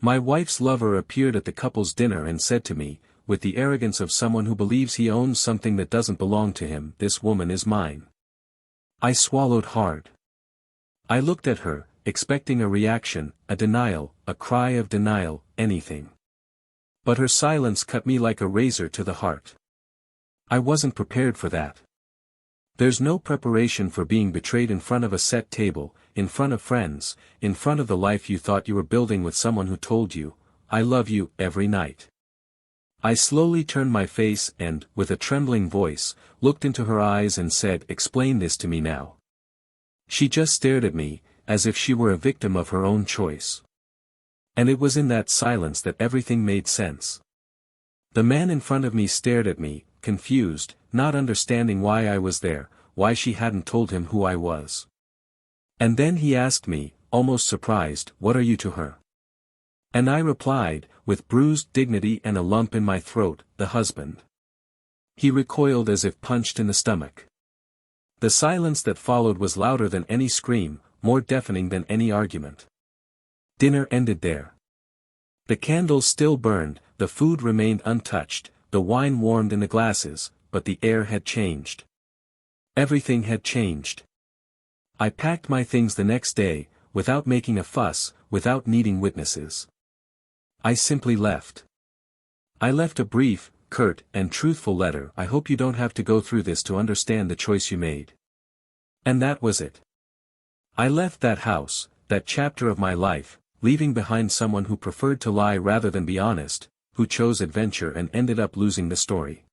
My wife's lover appeared at the couple's dinner and said to me, with the arrogance of someone who believes he owns something that doesn't belong to him, "This woman is mine." I swallowed hard. I looked at her, expecting a reaction, a denial, a cry of denial, anything. But her silence cut me like a razor to the heart. I wasn't prepared for that. There's no preparation for being betrayed in front of a set table, in front of friends, in front of the life you thought you were building with someone who told you, "I love you," every night. I slowly turned my face and, with a trembling voice, looked into her eyes and said, "Explain this to me now." She just stared at me, as if she were a victim of her own choice. And it was in that silence that everything made sense. The man in front of me stared at me, confused, not understanding why I was there, why she hadn't told him who I was. And then he asked me, almost surprised, "What are you to her?" And I replied, with bruised dignity and a lump in my throat, "The husband." He recoiled as if punched in the stomach. The silence that followed was louder than any scream, more deafening than any argument. Dinner ended there. The candles still burned, the food remained untouched, the wine warmed in the glasses, but the air had changed. Everything had changed. I packed my things the next day, without making a fuss, without needing witnesses. I simply left. I left a brief, curt, and truthful letter. "I hope you don't have to go through this to understand the choice you made." And that was it. I left that house, that chapter of my life, leaving behind someone who preferred to lie rather than be honest, who chose adventure and ended up losing the story.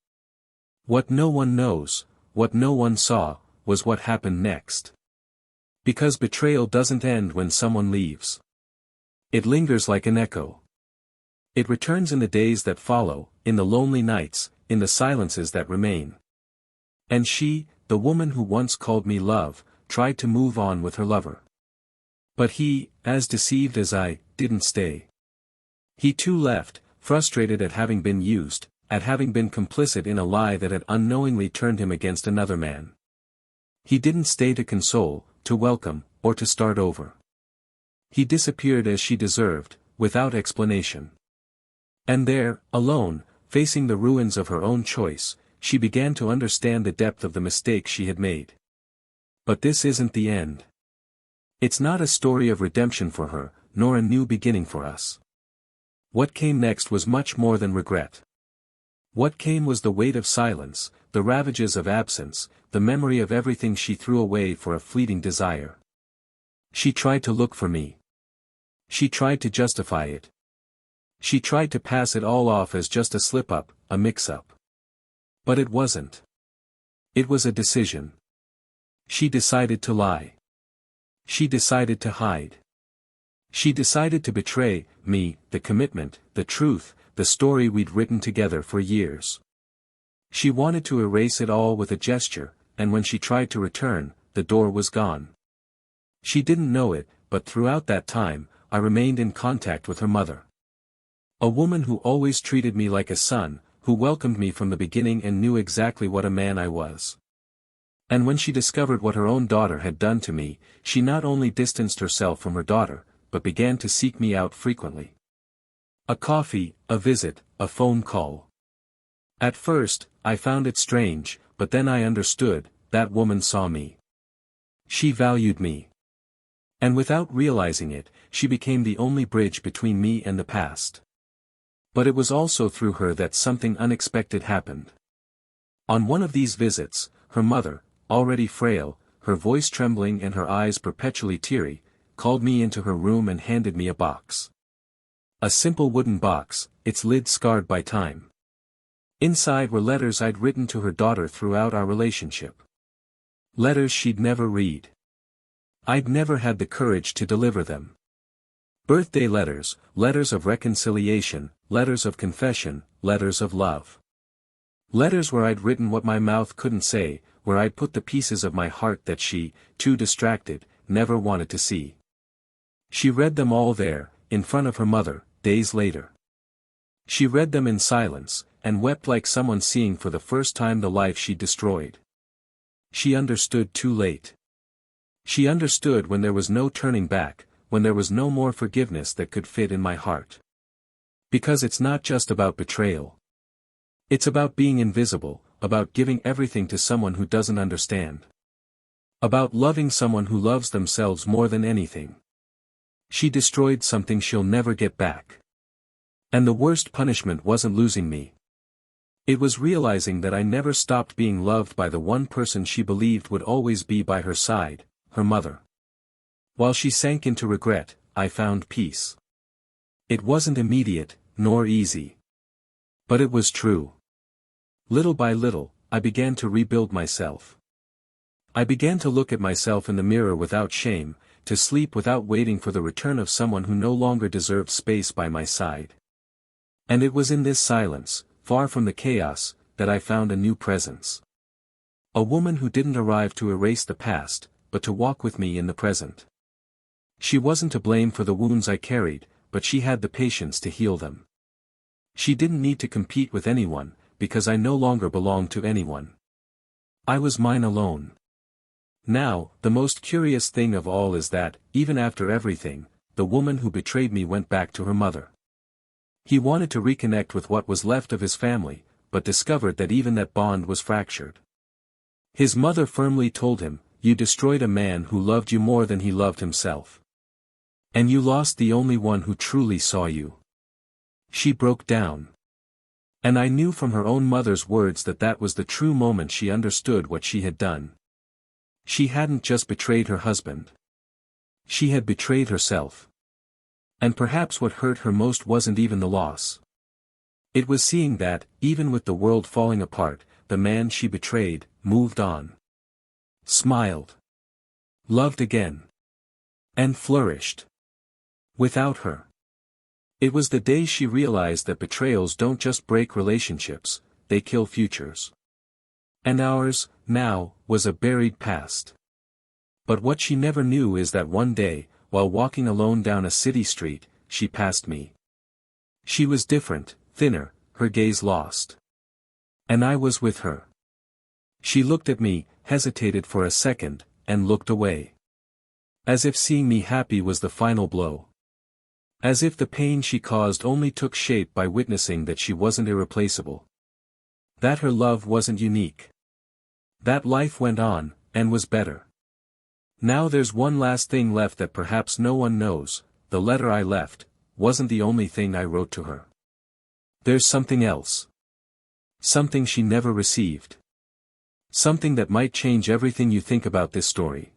What no one knows, what no one saw, was what happened next. Because betrayal doesn't end when someone leaves. It lingers like an echo. It returns in the days that follow, in the lonely nights, in the silences that remain. And she, the woman who once called me love, tried to move on with her lover. But he, as deceived as I, didn't stay. He too left, frustrated at having been used, at having been complicit in a lie that had unknowingly turned him against another man. He didn't stay to console, to welcome, or to start over. He disappeared as she deserved, without explanation. And there, alone, facing the ruins of her own choice, she began to understand the depth of the mistake she had made. But this isn't the end. It's not a story of redemption for her, nor a new beginning for us. What came next was much more than regret. What came was the weight of silence, the ravages of absence, the memory of everything she threw away for a fleeting desire. She tried to look for me. She tried to justify it. She tried to pass it all off as just a slip-up, a mix-up. But it wasn't. It was a decision. She decided to lie. She decided to hide. She decided to betray me, the commitment, the truth, the story we'd written together for years. She wanted to erase it all with a gesture, and when she tried to return, the door was gone. She didn't know it, but throughout that time, I remained in contact with her mother. A woman who always treated me like a son, who welcomed me from the beginning and knew exactly what a man I was. And when she discovered what her own daughter had done to me, she not only distanced herself from her daughter, but began to seek me out frequently. A coffee, a visit, a phone call. At first, I found it strange, but then I understood, that woman saw me. She valued me. And without realizing it, she became the only bridge between me and the past. But it was also through her that something unexpected happened. On one of these visits, her mother, already frail, her voice trembling and her eyes perpetually teary, called me into her room and handed me a box. A simple wooden box, its lid scarred by time. Inside were letters I'd written to her daughter throughout our relationship. Letters she'd never read. I'd never had the courage to deliver them. Birthday letters, letters of reconciliation, letters of confession, letters of love. Letters where I'd written what my mouth couldn't say, where I'd put the pieces of my heart that she, too distracted, never wanted to see. She read them all there, in front of her mother, days later. She read them in silence, and wept like someone seeing for the first time the life she'd destroyed. She understood too late. She understood when there was no turning back, when there was no more forgiveness that could fit in my heart. Because it's not just about betrayal. It's about being invisible, about giving everything to someone who doesn't understand. About loving someone who loves themselves more than anything. She destroyed something she'll never get back. And the worst punishment wasn't losing me. It was realizing that I never stopped being loved by the one person she believed would always be by her side, her mother. While she sank into regret, I found peace. It wasn't immediate, nor easy. But it was true. Little by little, I began to rebuild myself. I began to look at myself in the mirror without shame, to sleep without waiting for the return of someone who no longer deserved space by my side. And it was in this silence, far from the chaos, that I found a new presence. A woman who didn't arrive to erase the past, but to walk with me in the present. She wasn't to blame for the wounds I carried, but she had the patience to heal them. She didn't need to compete with anyone, because I no longer belonged to anyone. I was mine alone. Now, the most curious thing of all is that, even after everything, the woman who betrayed me went back to her mother. He wanted to reconnect with what was left of his family, but discovered that even that bond was fractured. His mother firmly told him, "You destroyed a man who loved you more than he loved himself. And you lost the only one who truly saw you." She broke down. And I knew from her own mother's words that that was the true moment she understood what she had done. She hadn't just betrayed her husband. She had betrayed herself. And perhaps what hurt her most wasn't even the loss. It was seeing that, even with the world falling apart, the man she betrayed, moved on. Smiled. Loved again. And flourished. Without her. It was the day she realized that betrayals don't just break relationships, they kill futures. And ours, now, was a buried past. But what she never knew is that one day, while walking alone down a city street, she passed me. She was different, thinner, her gaze lost. And I was with her. She looked at me, hesitated for a second, and looked away. As if seeing me happy was the final blow. As if the pain she caused only took shape by witnessing that she wasn't irreplaceable. That her love wasn't unique. That life went on, and was better. Now there's one last thing left that perhaps no one knows. The letter I left wasn't the only thing I wrote to her. There's something else. Something she never received. Something that might change everything you think about this story.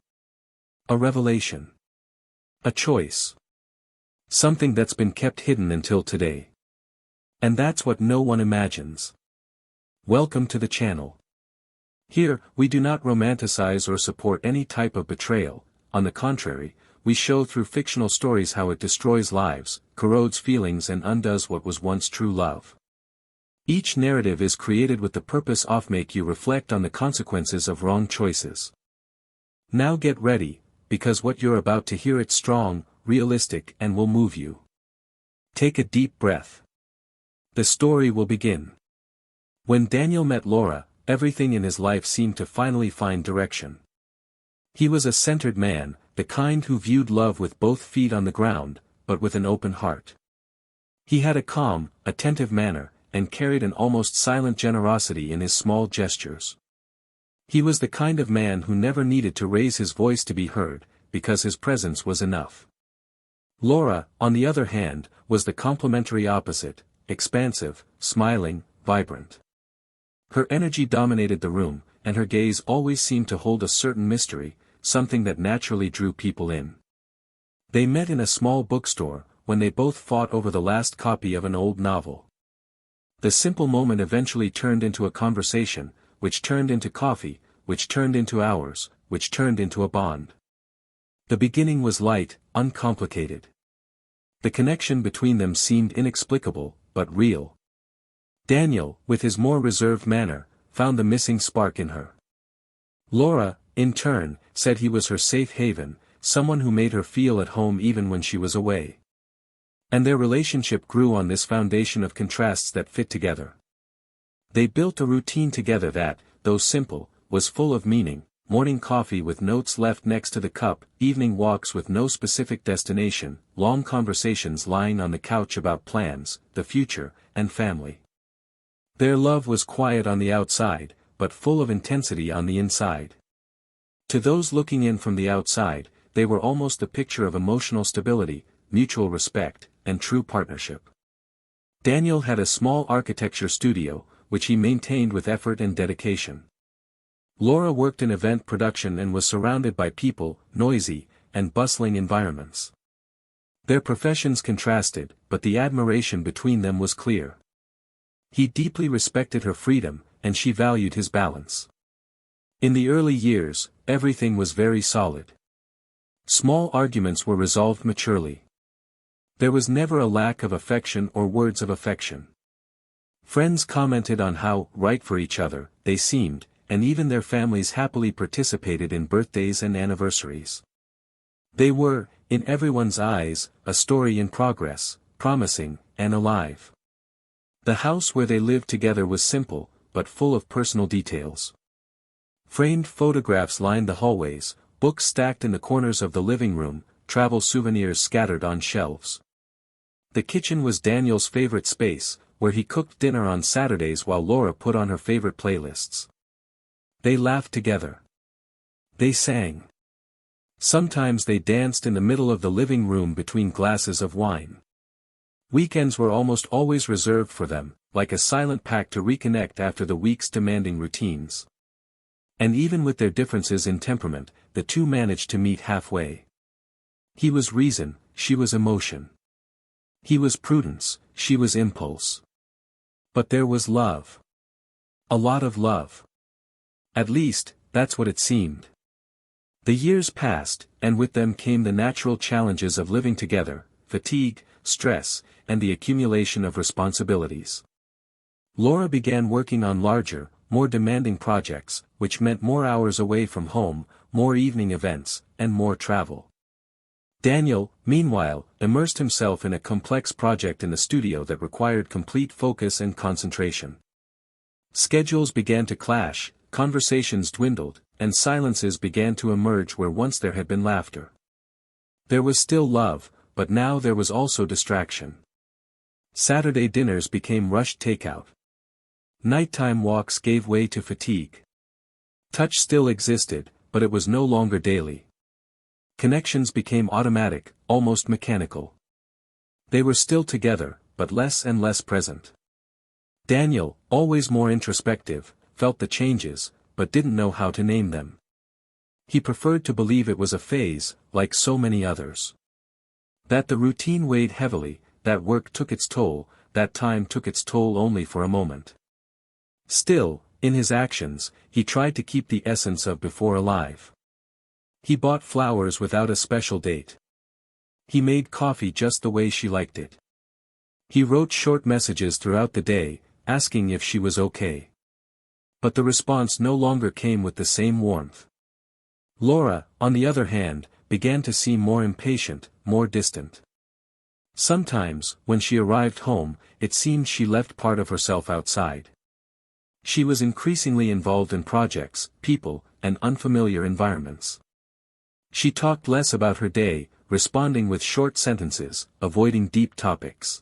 A revelation. A choice. Something that's been kept hidden until today. And that's what no one imagines. Welcome to the channel. Here, we do not romanticize or support any type of betrayal. On the contrary, we show through fictional stories how it destroys lives, corrodes feelings and undoes what was once true love. Each narrative is created with the purpose of make you reflect on the consequences of wrong choices. Now get ready, because what you're about to hear is strong, realistic and will move you. Take a deep breath. The story will begin. When Daniel met Laura, everything in his life seemed to finally find direction. He was a centered man, the kind who viewed love with both feet on the ground, but with an open heart. He had a calm, attentive manner, and carried an almost silent generosity in his small gestures. He was the kind of man who never needed to raise his voice to be heard, because his presence was enough. Laura, on the other hand, was the complementary opposite, expansive, smiling, vibrant. Her energy dominated the room, and her gaze always seemed to hold a certain mystery, something that naturally drew people in. They met in a small bookstore, when they both fought over the last copy of an old novel. The simple moment eventually turned into a conversation, which turned into coffee, which turned into hours, which turned into a bond. The beginning was light, uncomplicated. The connection between them seemed inexplicable, but real. Daniel, with his more reserved manner, found the missing spark in her. Laura, in turn, said he was her safe haven, someone who made her feel at home even when she was away. And their relationship grew on this foundation of contrasts that fit together. They built a routine together that, though simple, was full of meaning, morning coffee with notes left next to the cup, evening walks with no specific destination, long conversations lying on the couch about plans, the future, and family. Their love was quiet on the outside, but full of intensity on the inside. To those looking in from the outside, they were almost the picture of emotional stability, mutual respect, and true partnership. Daniel had a small architecture studio, which he maintained with effort and dedication. Laura worked in event production and was surrounded by people, noisy, and bustling environments. Their professions contrasted, but the admiration between them was clear. He deeply respected her freedom, and she valued his balance. In the early years, everything was very solid. Small arguments were resolved maturely. There was never a lack of affection or words of affection. Friends commented on how right for each other they seemed, and even their families happily participated in birthdays and anniversaries. They were, in everyone's eyes, a story in progress, promising, and alive. The house where they lived together was simple, but full of personal details. Framed photographs lined the hallways, books stacked in the corners of the living room, travel souvenirs scattered on shelves. The kitchen was Daniel's favorite space, where he cooked dinner on Saturdays while Laura put on her favorite playlists. They laughed together. They sang. Sometimes they danced in the middle of the living room between glasses of wine. Weekends were almost always reserved for them, like a silent pact to reconnect after the week's demanding routines. And even with their differences in temperament, the two managed to meet halfway. He was reason, she was emotion. He was prudence, she was impulse. But there was love. A lot of love. At least, that's what it seemed. The years passed, and with them came the natural challenges of living together, fatigue, stress, and the accumulation of responsibilities. Laura began working on larger, more demanding projects, which meant more hours away from home, more evening events, and more travel. Daniel, meanwhile, immersed himself in a complex project in the studio that required complete focus and concentration. Schedules began to clash, conversations dwindled, and silences began to emerge where once there had been laughter. There was still love, but now there was also distraction. Saturday dinners became rushed takeout. Nighttime walks gave way to fatigue. Touch still existed, but it was no longer daily. Connections became automatic, almost mechanical. They were still together, but less and less present. Daniel, always more introspective, felt the changes, but didn't know how to name them. He preferred to believe it was a phase, like so many others. That the routine weighed heavily, that work took its toll, that time took its toll only for a moment. Still, in his actions, he tried to keep the essence of before alive. He bought flowers without a special date. He made coffee just the way she liked it. He wrote short messages throughout the day, asking if she was okay. But the response no longer came with the same warmth. Laura, on the other hand, began to seem more impatient, more distant. Sometimes, when she arrived home, it seemed she left part of herself outside. She was increasingly involved in projects, people, and unfamiliar environments. She talked less about her day, responding with short sentences, avoiding deep topics.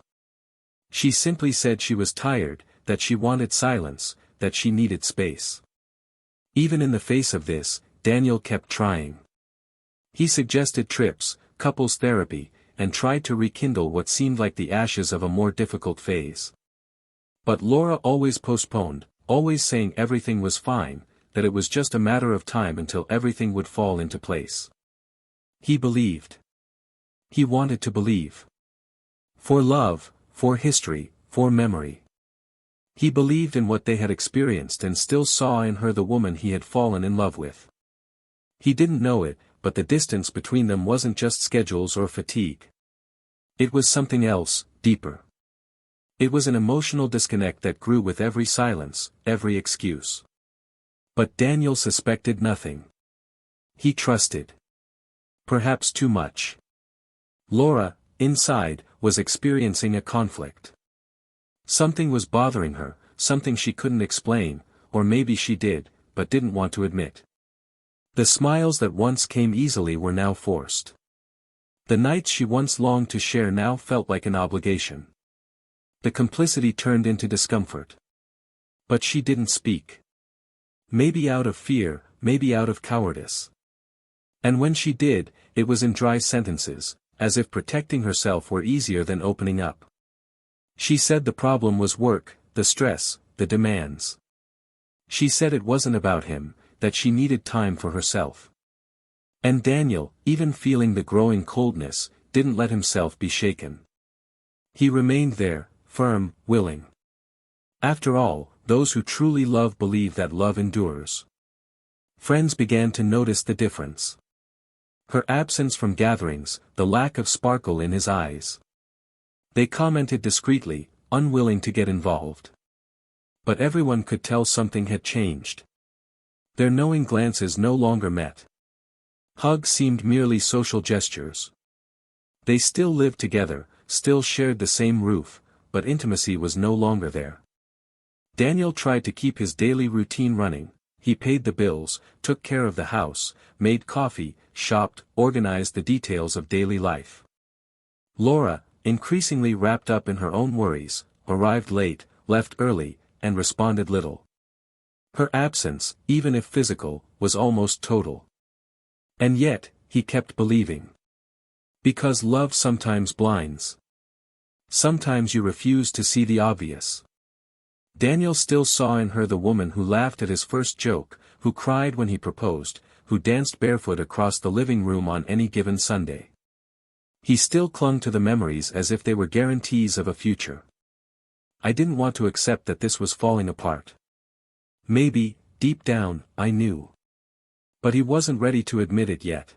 She simply said she was tired, that she wanted silence, that she needed space. Even in the face of this, Daniel kept trying. He suggested trips, couples therapy, and tried to rekindle what seemed like the ashes of a more difficult phase. But Laura always postponed, always saying everything was fine, that it was just a matter of time until everything would fall into place. He believed. He wanted to believe. For love, for history, for memory. He believed in what they had experienced and still saw in her the woman he had fallen in love with. He didn't know it, but the distance between them wasn't just schedules or fatigue. It was something else, deeper. It was an emotional disconnect that grew with every silence, every excuse. But Daniel suspected nothing. He trusted. Perhaps too much. Laura, inside, was experiencing a conflict. Something was bothering her, something she couldn't explain, or maybe she did, but didn't want to admit. The smiles that once came easily were now forced. The nights she once longed to share now felt like an obligation. The complicity turned into discomfort. But she didn't speak. Maybe out of fear, maybe out of cowardice. And when she did, it was in dry sentences, as if protecting herself were easier than opening up. She said the problem was work, the stress, the demands. She said it wasn't about him, that she needed time for herself. And Daniel, even feeling the growing coldness, didn't let himself be shaken. He remained there, firm, willing. After all, those who truly love believe that love endures. Friends began to notice the difference. Her absence from gatherings, the lack of sparkle in his eyes. They commented discreetly, unwilling to get involved. But everyone could tell something had changed. Their knowing glances no longer met. Hugs seemed merely social gestures. They still lived together, still shared the same roof, but intimacy was no longer there. Daniel tried to keep his daily routine running. He paid the bills, took care of the house, made coffee, shopped, organized the details of daily life. Laura, increasingly wrapped up in her own worries, arrived late, left early, and responded little. Her absence, even if physical, was almost total. And yet, he kept believing. Because love sometimes blinds. Sometimes you refuse to see the obvious. Daniel still saw in her the woman who laughed at his first joke, who cried when he proposed, who danced barefoot across the living room on any given Sunday. He still clung to the memories as if they were guarantees of a future. I didn't want to accept that this was falling apart. Maybe, deep down, I knew. But he wasn't ready to admit it yet.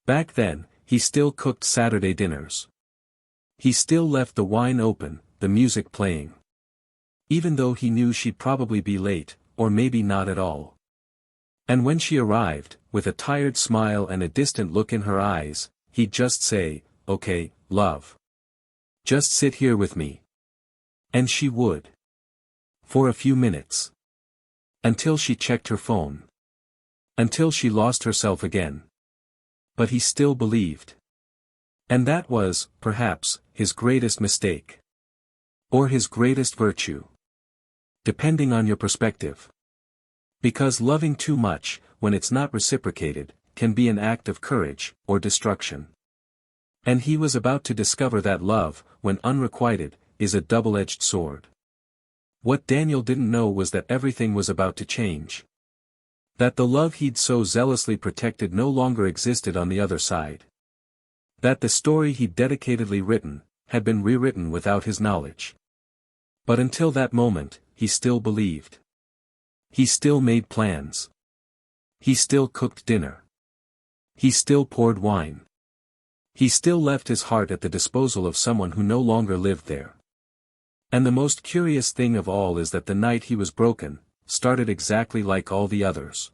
Back then, he still cooked Saturday dinners. He still left the wine open, the music playing. Even though he knew she'd probably be late, or maybe not at all. And when she arrived, with a tired smile and a distant look in her eyes, he'd just say, "Okay, love. Just sit here with me." And she would. For a few minutes. Until she checked her phone. Until she lost herself again. But he still believed. And that was, perhaps, his greatest mistake. Or his greatest virtue. Depending on your perspective. Because loving too much, when it's not reciprocated, can be an act of courage, or destruction. And he was about to discover that love, when unrequited, is a double-edged sword. What Daniel didn't know was that everything was about to change. That the love he'd so zealously protected no longer existed on the other side. That the story he'd dedicatedly written, had been rewritten without his knowledge. But until that moment, he still believed. He still made plans. He still cooked dinner. He still poured wine. He still left his heart at the disposal of someone who no longer lived there. And the most curious thing of all is that the night he was broken, started exactly like all the others.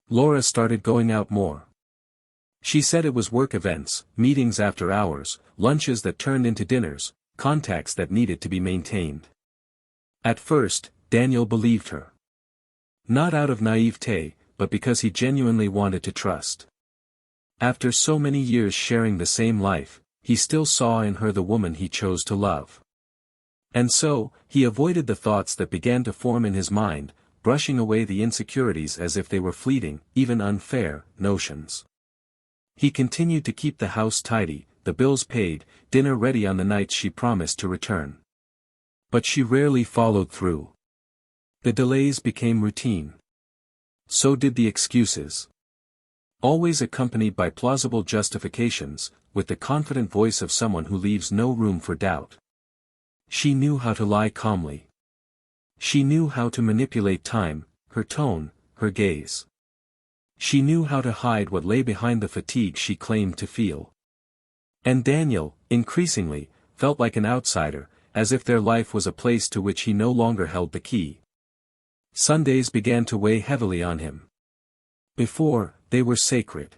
Laura started going out more. She said it was work events, meetings after hours, lunches that turned into dinners, contacts that needed to be maintained. At first, Daniel believed her. Not out of naivete, but because he genuinely wanted to trust. After so many years sharing the same life, he still saw in her the woman he chose to love. And so, he avoided the thoughts that began to form in his mind, brushing away the insecurities as if they were fleeting, even unfair, notions. He continued to keep the house tidy, the bills paid, dinner ready on the nights she promised to return. But she rarely followed through. The delays became routine. So did the excuses. Always accompanied by plausible justifications, with the confident voice of someone who leaves no room for doubt. She knew how to lie calmly. She knew how to manipulate time, her tone, her gaze. She knew how to hide what lay behind the fatigue she claimed to feel. And Daniel, increasingly, felt like an outsider, as if their life was a place to which he no longer held the key. Sundays began to weigh heavily on him. Before, they were sacred.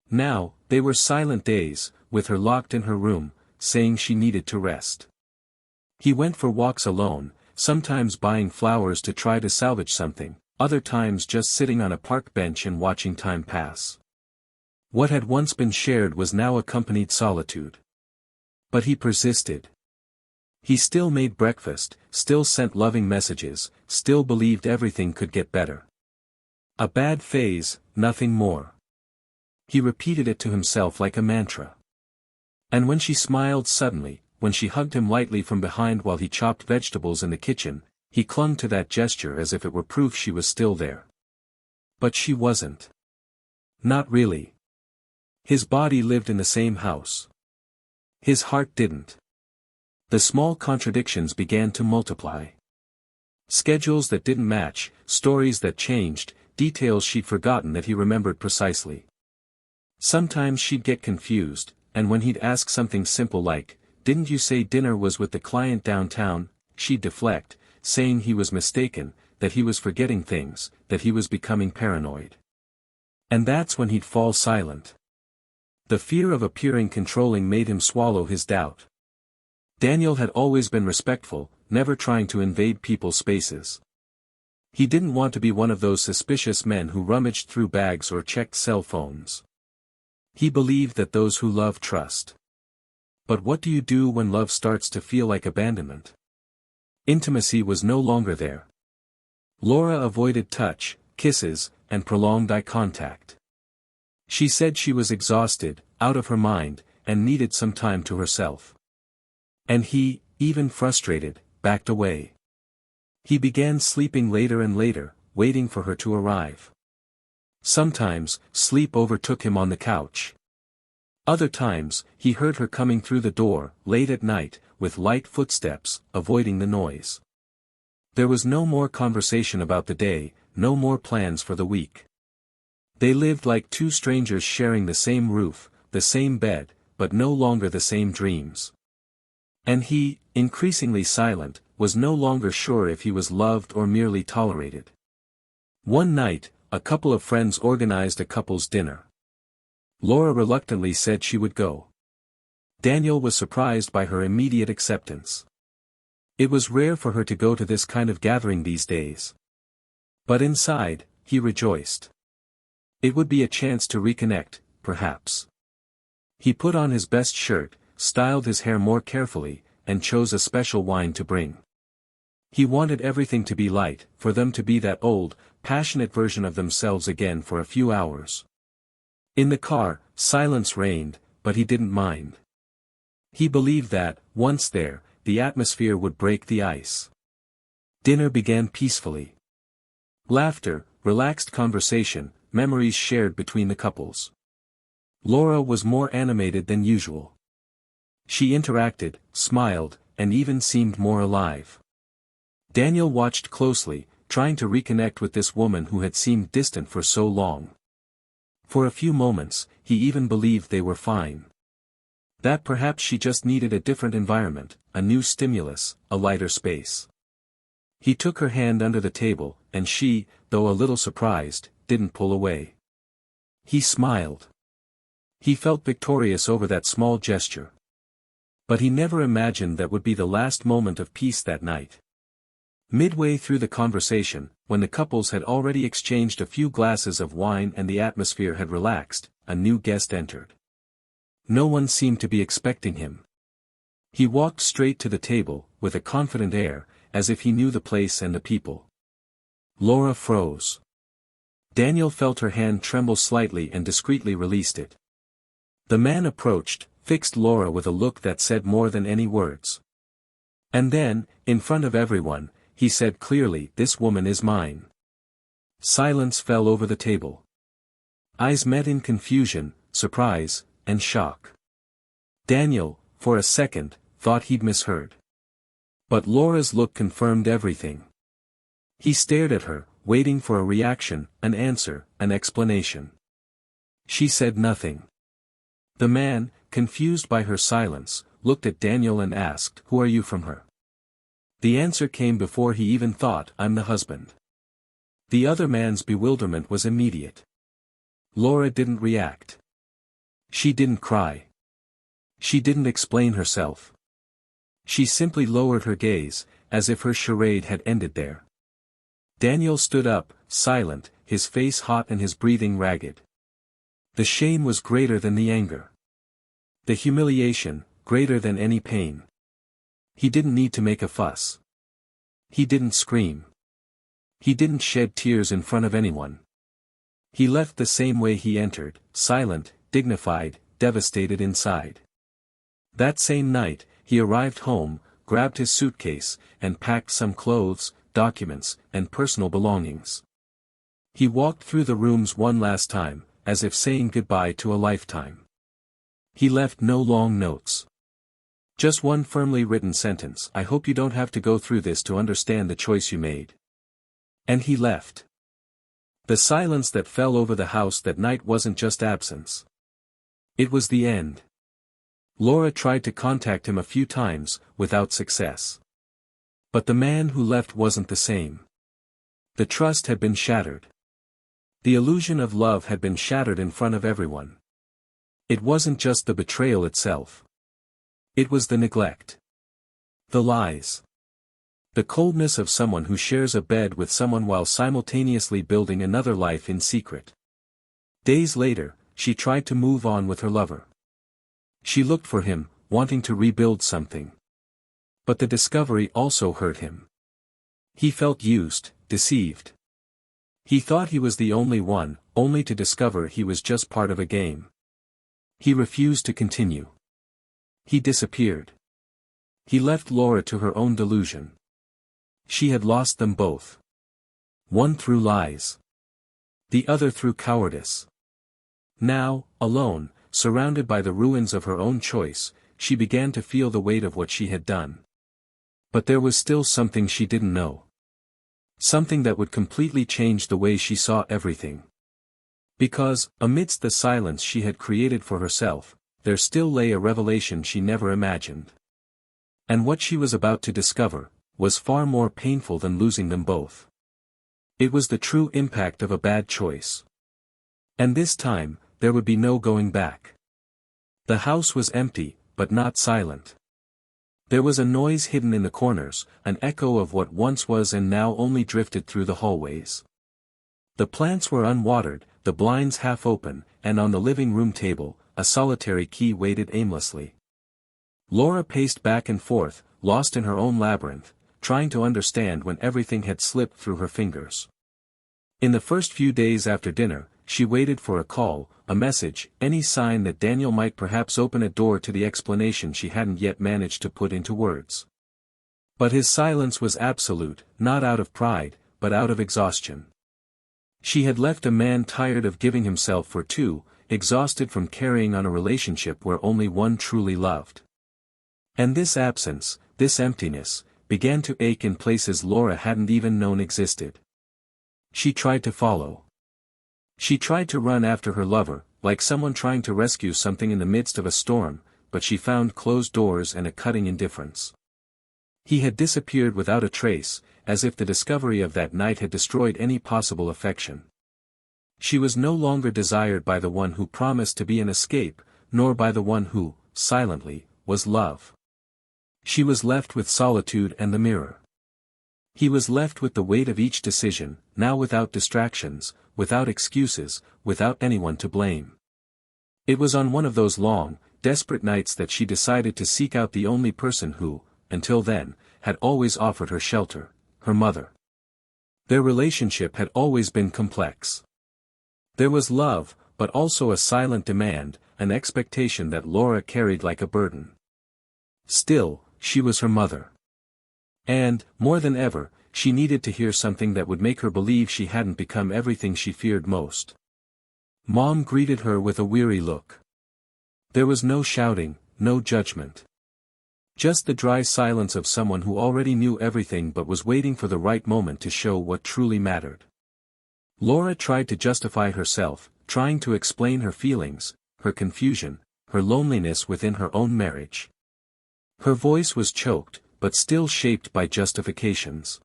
Now, they were silent days, with her locked in her room, saying she needed to rest. He went for walks alone, sometimes buying flowers to try to salvage something, other times just sitting on a park bench and watching time pass. What had once been shared was now accompanied solitude. But he persisted. He still made breakfast, still sent loving messages, still believed everything could get better. A bad phase, nothing more. He repeated it to himself like a mantra. And when she smiled suddenly, when she hugged him lightly from behind while he chopped vegetables in the kitchen, he clung to that gesture as if it were proof she was still there. But she wasn't. Not really. His body lived in the same house. His heart didn't. The small contradictions began to multiply. Schedules that didn't match, stories that changed, details she'd forgotten that he remembered precisely. Sometimes she'd get confused, and when he'd ask something simple like, "Didn't you say dinner was with the client downtown?" she'd deflect, saying he was mistaken, that he was forgetting things, that he was becoming paranoid. And that's when he'd fall silent. The fear of appearing controlling made him swallow his doubt. Daniel had always been respectful, never trying to invade people's spaces. He didn't want to be one of those suspicious men who rummaged through bags or checked cell phones. He believed that those who love trust. But what do you do when love starts to feel like abandonment? Intimacy was no longer there. Laura avoided touch, kisses, and prolonged eye contact. She said she was exhausted, out of her mind, and needed some time to herself. And he, even frustrated, backed away. He began sleeping later and later, waiting for her to arrive. Sometimes, sleep overtook him on the couch. Other times, he heard her coming through the door, late at night, with light footsteps, avoiding the noise. There was no more conversation about the day, no more plans for the week. They lived like two strangers sharing the same roof, the same bed, but no longer the same dreams. And he, increasingly silent, was no longer sure if he was loved or merely tolerated. One night, a couple of friends organized a couple's dinner. Laura reluctantly said she would go. Daniel was surprised by her immediate acceptance. It was rare for her to go to this kind of gathering these days. But inside, he rejoiced. It would be a chance to reconnect, perhaps. He put on his best shirt, styled his hair more carefully, and chose a special wine to bring. He wanted everything to be light, for them to be that old, passionate version of themselves again for a few hours. In the car, silence reigned, but he didn't mind. He believed that, once there, the atmosphere would break the ice. Dinner began peacefully. Laughter, relaxed conversation, memories shared between the couples. Laura was more animated than usual. She interacted, smiled, and even seemed more alive. Daniel watched closely, trying to reconnect with this woman who had seemed distant for so long. For a few moments, he even believed they were fine. That perhaps she just needed a different environment, a new stimulus, a lighter space. He took her hand under the table, and she, though a little surprised, didn't pull away. He smiled. He felt victorious over that small gesture. But he never imagined that would be the last moment of peace that night. Midway through the conversation, when the couples had already exchanged a few glasses of wine and the atmosphere had relaxed, a new guest entered. No one seemed to be expecting him. He walked straight to the table, with a confident air, as if he knew the place and the people. Laura froze. Daniel felt her hand tremble slightly and discreetly released it. The man approached, fixed Laura with a look that said more than any words. And then, in front of everyone, he said clearly, "This woman is mine." Silence fell over the table. Eyes met in confusion, surprise, and shock. Daniel, for a second, thought he'd misheard. But Laura's look confirmed everything. He stared at her, waiting for a reaction, an answer, an explanation. She said nothing. The man, confused by her silence, looked at Daniel and asked, "Who are you from her?" The answer came before he even thought, "I'm the husband." The other man's bewilderment was immediate. Laura didn't react. She didn't cry. She didn't explain herself. She simply lowered her gaze, as if her charade had ended there. Daniel stood up, silent, his face hot and his breathing ragged. The shame was greater than the anger. The humiliation, greater than any pain. He didn't need to make a fuss. He didn't scream. He didn't shed tears in front of anyone. He left the same way he entered, silent, dignified, devastated inside. That same night, he arrived home, grabbed his suitcase, and packed some clothes, documents, and personal belongings. He walked through the rooms one last time, as if saying goodbye to a lifetime. He left no long notes. Just one firmly written sentence: "I hope you don't have to go through this to understand the choice you made." And he left. The silence that fell over the house that night wasn't just absence. It was the end. Laura tried to contact him a few times, without success. But the man who left wasn't the same. The trust had been shattered. The illusion of love had been shattered in front of everyone. It wasn't just the betrayal itself. It was the neglect. The lies. The coldness of someone who shares a bed with someone while simultaneously building another life in secret. Days later, she tried to move on with her lover. She looked for him, wanting to rebuild something. But the discovery also hurt him. He felt used, deceived. He thought he was the only one, only to discover he was just part of a game. He refused to continue. He disappeared. He left Laura to her own delusion. She had lost them both. One through lies. The other through cowardice. Now, alone, surrounded by the ruins of her own choice, she began to feel the weight of what she had done. But there was still something she didn't know. Something that would completely change the way she saw everything. Because, amidst the silence she had created for herself, there still lay a revelation she never imagined. And what she was about to discover was far more painful than losing them both. It was the true impact of a bad choice. And this time, there would be no going back. The house was empty, but not silent. There was a noise hidden in the corners, an echo of what once was and now only drifted through the hallways. The plants were unwatered, the blinds half open, and on the living room table, a solitary key waited aimlessly. Laura paced back and forth, lost in her own labyrinth, trying to understand when everything had slipped through her fingers. In the first few days after dinner, she waited for a call, a message, any sign that Daniel might perhaps open a door to the explanation she hadn't yet managed to put into words. But his silence was absolute, not out of pride, but out of exhaustion. She had left a man tired of giving himself for two, exhausted from carrying on a relationship where only one truly loved. And this absence, this emptiness, began to ache in places Laura hadn't even known existed. She tried to follow. She tried to run after her lover, like someone trying to rescue something in the midst of a storm, but she found closed doors and a cutting indifference. He had disappeared without a trace, as if the discovery of that night had destroyed any possible affection. She was no longer desired by the one who promised to be an escape, nor by the one who, silently, was love. She was left with solitude and the mirror. He was left with the weight of each decision, now without distractions, without excuses, without anyone to blame. It was on one of those long, desperate nights that she decided to seek out the only person who, until then, had always offered her shelter, her mother. Their relationship had always been complex. There was love, but also a silent demand, an expectation that Laura carried like a burden. Still, she was her mother. And, more than ever, she needed to hear something that would make her believe she hadn't become everything she feared most. Mom greeted her with a weary look. There was no shouting, no judgment. Just the dry silence of someone who already knew everything but was waiting for the right moment to show what truly mattered. Laura tried to justify herself, trying to explain her feelings, her confusion, her loneliness within her own marriage. Her voice was choked, but still shaped by justifications.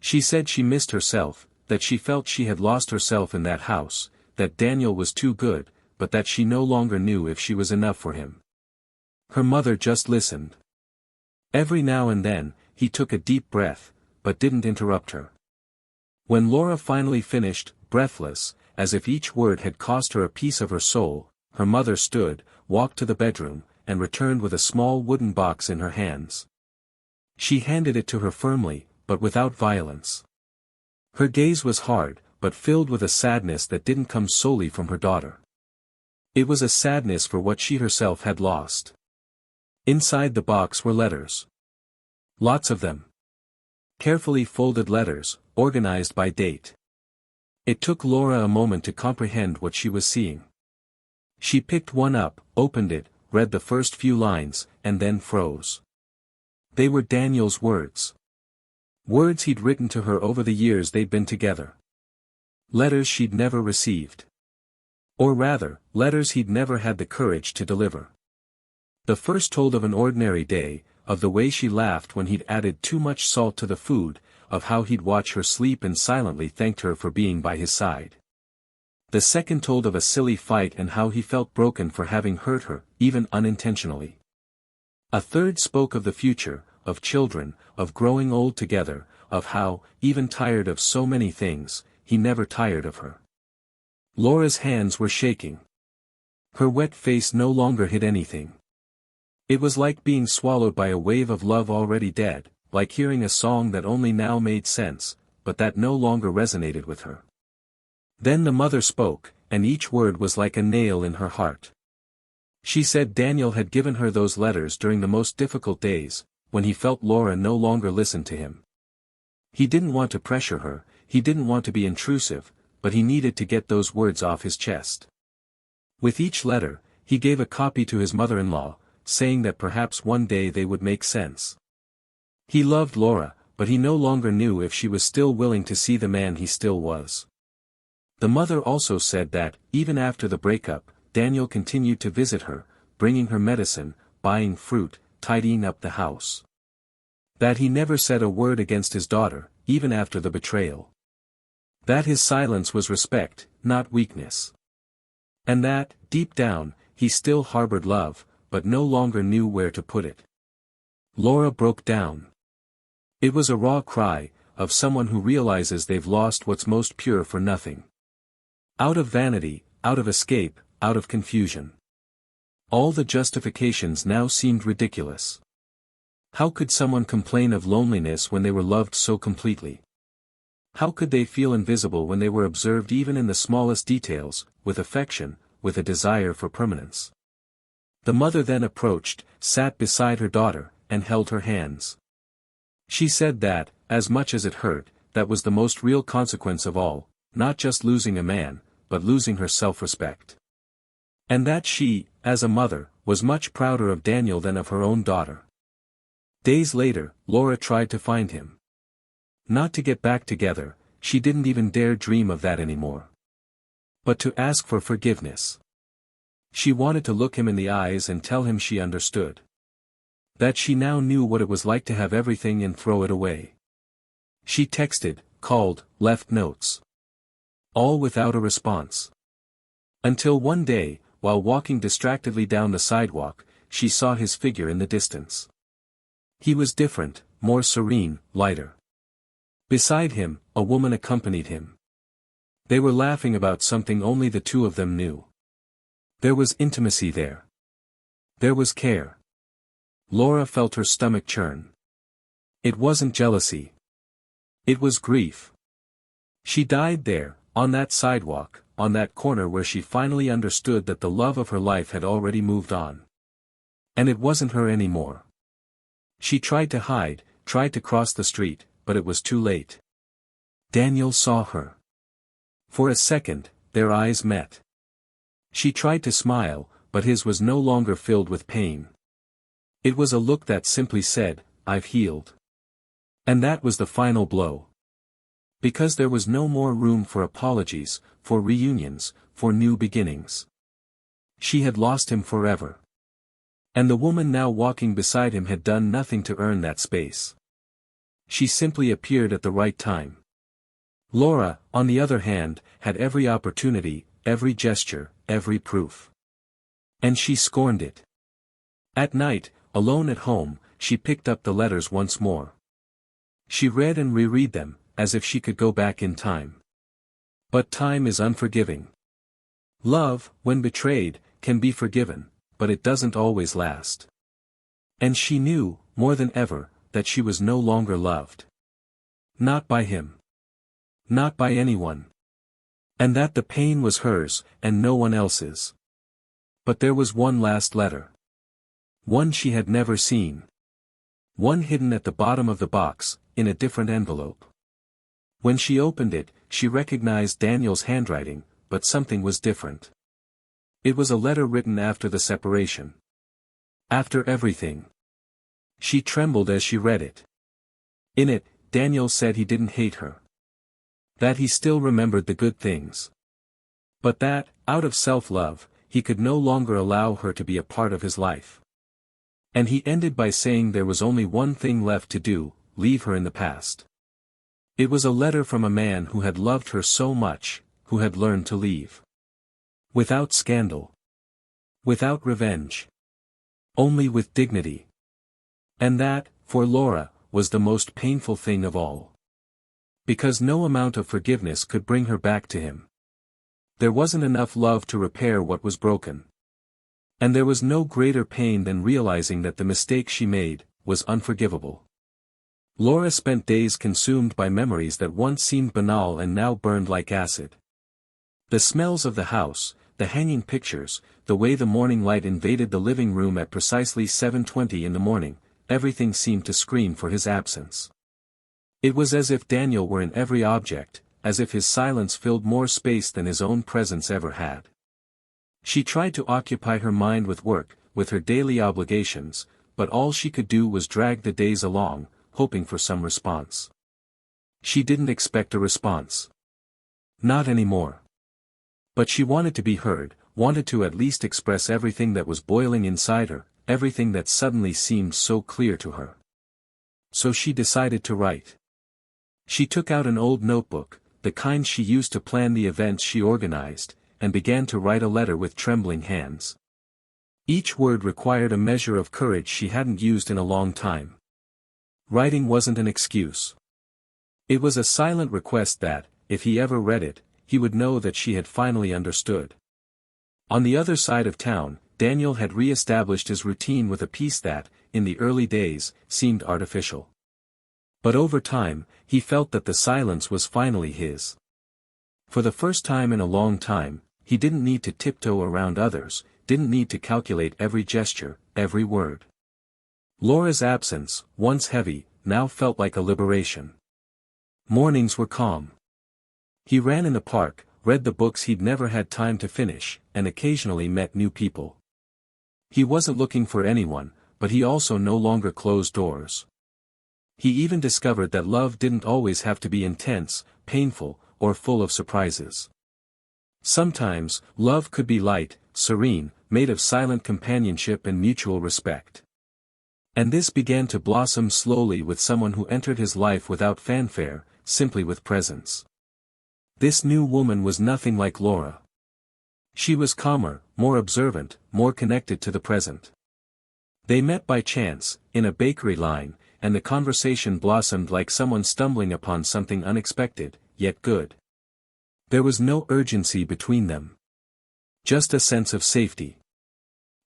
She said she missed herself, that she felt she had lost herself in that house, that Daniel was too good, but that she no longer knew if she was enough for him. Her mother just listened. Every now and then, he took a deep breath, but didn't interrupt her. When Laura finally finished, breathless, as if each word had cost her a piece of her soul, her mother stood, walked to the bedroom, and returned with a small wooden box in her hands. She handed it to her firmly, but without violence. Her gaze was hard, but filled with a sadness that didn't come solely from her daughter. It was a sadness for what she herself had lost. Inside the box were letters. Lots of them. Carefully folded letters, organized by date. It took Laura a moment to comprehend what she was seeing. She picked one up, opened it, read the first few lines, and then froze. They were Daniel's words. Words he'd written to her over the years they'd been together. Letters she'd never received. Or rather, letters he'd never had the courage to deliver. The first told of an ordinary day, of the way she laughed when he'd added too much salt to the food, of how he'd watch her sleep and silently thanked her for being by his side. The second told of a silly fight and how he felt broken for having hurt her, even unintentionally. A third spoke of the future, of children, of growing old together, of how, even tired of so many things, he never tired of her. Laura's hands were shaking. Her wet face no longer hid anything. It was like being swallowed by a wave of love already dead, like hearing a song that only now made sense, but that no longer resonated with her. Then the mother spoke, and each word was like a nail in her heart. She said Daniel had given her those letters during the most difficult days, when he felt Laura no longer listened to him. He didn't want to pressure her, he didn't want to be intrusive, but he needed to get those words off his chest. With each letter, he gave a copy to his mother-in-law, saying that perhaps one day they would make sense. He loved Laura, but he no longer knew if she was still willing to see the man he still was. The mother also said that, even after the breakup, Daniel continued to visit her, bringing her medicine, buying fruit, tidying up the house. That he never said a word against his daughter, even after the betrayal. That his silence was respect, not weakness. And that, deep down, he still harbored love, but no longer knew where to put it. Laura broke down. It was a raw cry, of someone who realizes they've lost what's most pure for nothing. Out of vanity, out of escape, out of confusion. All the justifications now seemed ridiculous. How could someone complain of loneliness when they were loved so completely? How could they feel invisible when they were observed even in the smallest details, with affection, with a desire for permanence? The mother then approached, sat beside her daughter, and held her hands. She said that, as much as it hurt, that was the most real consequence of all, not just losing a man, but losing her self-respect. And that she, as a mother, was much prouder of Daniel than of her own daughter. Days later, Laura tried to find him. Not to get back together, she didn't even dare dream of that anymore. But to ask for forgiveness. She wanted to look him in the eyes and tell him she understood. That she now knew what it was like to have everything and throw it away. She texted, called, left notes. All without a response. Until one day, while walking distractedly down the sidewalk, she saw his figure in the distance. He was different, more serene, lighter. Beside him, a woman accompanied him. They were laughing about something only the two of them knew. There was intimacy there. There was care. Laura felt her stomach churn. It wasn't jealousy. It was grief. She died there, on that sidewalk, on that corner where she finally understood that the love of her life had already moved on. And it wasn't her anymore. She tried to hide, tried to cross the street, but it was too late. Daniel saw her. For a second, their eyes met. She tried to smile, but his was no longer filled with pain. It was a look that simply said, "I've healed." And that was the final blow. Because there was no more room for apologies, for reunions, for new beginnings. She had lost him forever. And the woman now walking beside him had done nothing to earn that space. She simply appeared at the right time. Laura, on the other hand, had every opportunity, every gesture, every proof. And she scorned it. At night, alone at home, she picked up the letters once more. She read and reread them, as if she could go back in time. But time is unforgiving. Love, when betrayed, can be forgiven, but it doesn't always last. And she knew, more than ever, that she was no longer loved. Not by him. Not by anyone. And that the pain was hers, and no one else's. But there was one last letter. One she had never seen. One hidden at the bottom of the box, in a different envelope. When she opened it, she recognized Daniel's handwriting, but something was different. It was a letter written after the separation. After everything. She trembled as she read it. In it, Daniel said he didn't hate her. That he still remembered the good things. But that, out of self-love, he could no longer allow her to be a part of his life. And he ended by saying there was only one thing left to do, leave her in the past. It was a letter from a man who had loved her so much, who had learned to leave. Without scandal. Without revenge. Only with dignity. And that, for Laura, was the most painful thing of all. Because no amount of forgiveness could bring her back to him. There wasn't enough love to repair what was broken. And there was no greater pain than realizing that the mistake she made was unforgivable. Laura spent days consumed by memories that once seemed banal and now burned like acid. The smells of the house, the hanging pictures, the way the morning light invaded the living room at precisely 7:20 in the morning, everything seemed to scream for his absence. It was as if Daniel were in every object, as if his silence filled more space than his own presence ever had. She tried to occupy her mind with work, with her daily obligations, but all she could do was drag the days along, hoping for some response. She didn't expect a response. Not anymore. But she wanted to be heard, wanted to at least express everything that was boiling inside her, everything that suddenly seemed so clear to her. So she decided to write. She took out an old notebook, the kind she used to plan the events she organized, and began to write a letter with trembling hands. Each word required a measure of courage she hadn't used in a long time. Writing wasn't an excuse. It was a silent request that, if he ever read it, he would know that she had finally understood. On the other side of town, Daniel had re-established his routine with a peace that, in the early days, seemed artificial. But over time, he felt that the silence was finally his. For the first time in a long time, he didn't need to tiptoe around others, didn't need to calculate every gesture, every word. Laura's absence, once heavy, now felt like a liberation. Mornings were calm. He ran in the park, read the books he'd never had time to finish, and occasionally met new people. He wasn't looking for anyone, but he also no longer closed doors. He even discovered that love didn't always have to be intense, painful, or full of surprises. Sometimes, love could be light, serene, made of silent companionship and mutual respect. And this began to blossom slowly with someone who entered his life without fanfare, simply with presence. This new woman was nothing like Laura. She was calmer, more observant, more connected to the present. They met by chance, in a bakery line, and the conversation blossomed like someone stumbling upon something unexpected, yet good. There was no urgency between them. Just a sense of safety.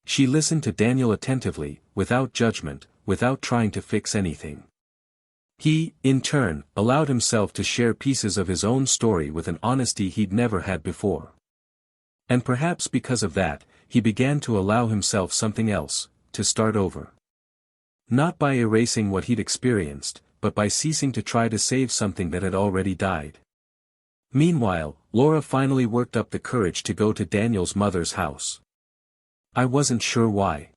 She listened to Daniel attentively, without judgment, without trying to fix anything. He, in turn, allowed himself to share pieces of his own story with an honesty he'd never had before. And perhaps because of that, he began to allow himself something else, to start over. Not by erasing what he'd experienced, but by ceasing to try to save something that had already died. Meanwhile, Laura finally worked up the courage to go to Daniel's mother's house. I wasn't sure why.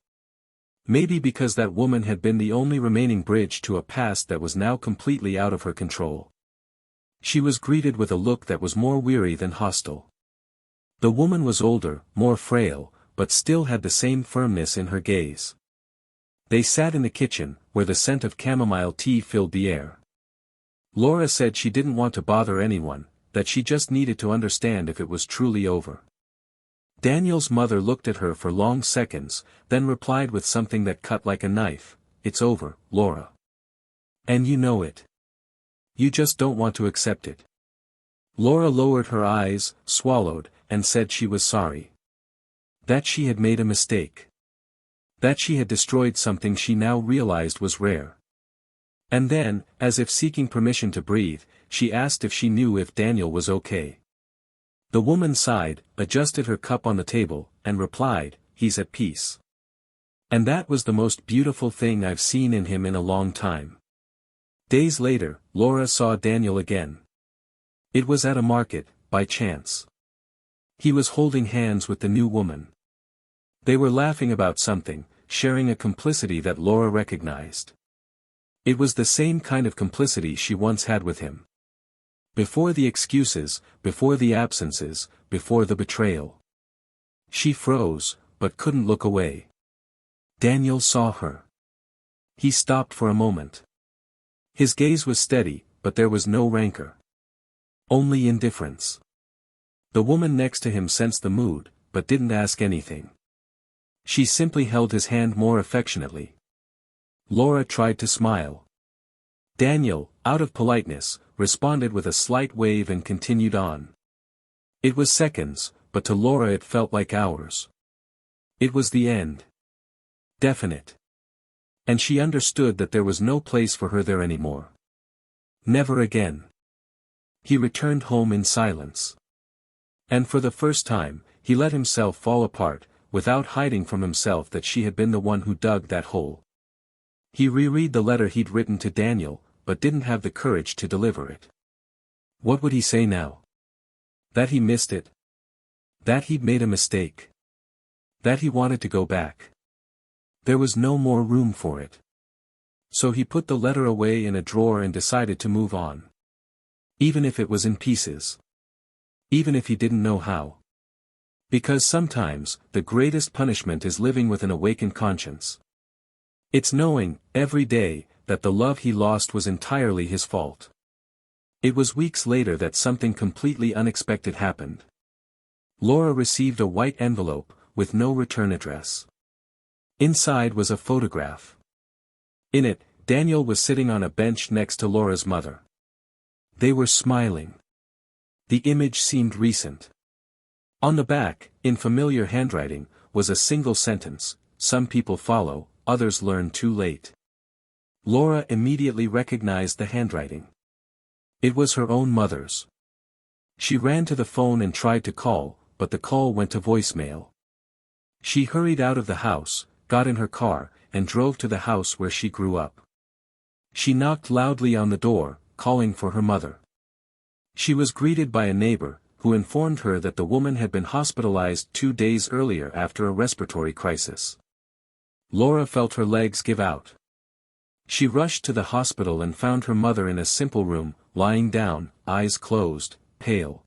Maybe because that woman had been the only remaining bridge to a past that was now completely out of her control. She was greeted with a look that was more weary than hostile. The woman was older, more frail, but still had the same firmness in her gaze. They sat in the kitchen, where the scent of chamomile tea filled the air. Laura said she didn't want to bother anyone, that she just needed to understand if it was truly over. Daniel's mother looked at her for long seconds, then replied with something that cut like a knife, "It's over, Laura. And you know it." You just don't want to accept it. Laura lowered her eyes, swallowed, and said she was sorry. That she had made a mistake. That she had destroyed something she now realized was rare. And then, as if seeking permission to breathe, she asked if she knew if Daniel was okay. The woman sighed, adjusted her cup on the table, and replied, "He's at peace. And that was the most beautiful thing I've seen in him in a long time." Days later, Laura saw Daniel again. It was at a market, by chance. He was holding hands with the new woman. They were laughing about something, sharing a complicity that Laura recognized. It was the same kind of complicity she once had with him. Before the excuses, before the absences, before the betrayal. She froze, but couldn't look away. Daniel saw her. He stopped for a moment. His gaze was steady, but there was no rancor. Only indifference. The woman next to him sensed the mood, but didn't ask anything. She simply held his hand more affectionately. Laura tried to smile. Daniel, out of politeness, responded with a slight wave and continued on. It was seconds, but to Laura it felt like hours. It was the end. Definite. And she understood that there was no place for her there anymore. Never again. He returned home in silence. And for the first time, he let himself fall apart, without hiding from himself that she had been the one who dug that hole. He reread the letter he'd written to Daniel, but didn't have the courage to deliver it. What would he say now? That he missed it? That he'd made a mistake? That he wanted to go back? There was no more room for it. So he put the letter away in a drawer and decided to move on. Even if it was in pieces. Even if he didn't know how. Because sometimes, the greatest punishment is living with an awakened conscience. It's knowing, every day, that the love he lost was entirely his fault. It was weeks later that something completely unexpected happened. Laura received a white envelope, with no return address. Inside was a photograph. In it, Daniel was sitting on a bench next to Laura's mother. They were smiling. The image seemed recent. On the back, in familiar handwriting, was a single sentence: "Some people follow, others learn too late." Laura immediately recognized the handwriting. It was her own mother's. She ran to the phone and tried to call, but the call went to voicemail. She hurried out of the house, got in her car, and drove to the house where she grew up. She knocked loudly on the door, calling for her mother. She was greeted by a neighbor, who informed her that the woman had been hospitalized 2 days earlier after a respiratory crisis. Laura felt her legs give out. She rushed to the hospital and found her mother in a simple room, lying down, eyes closed, pale.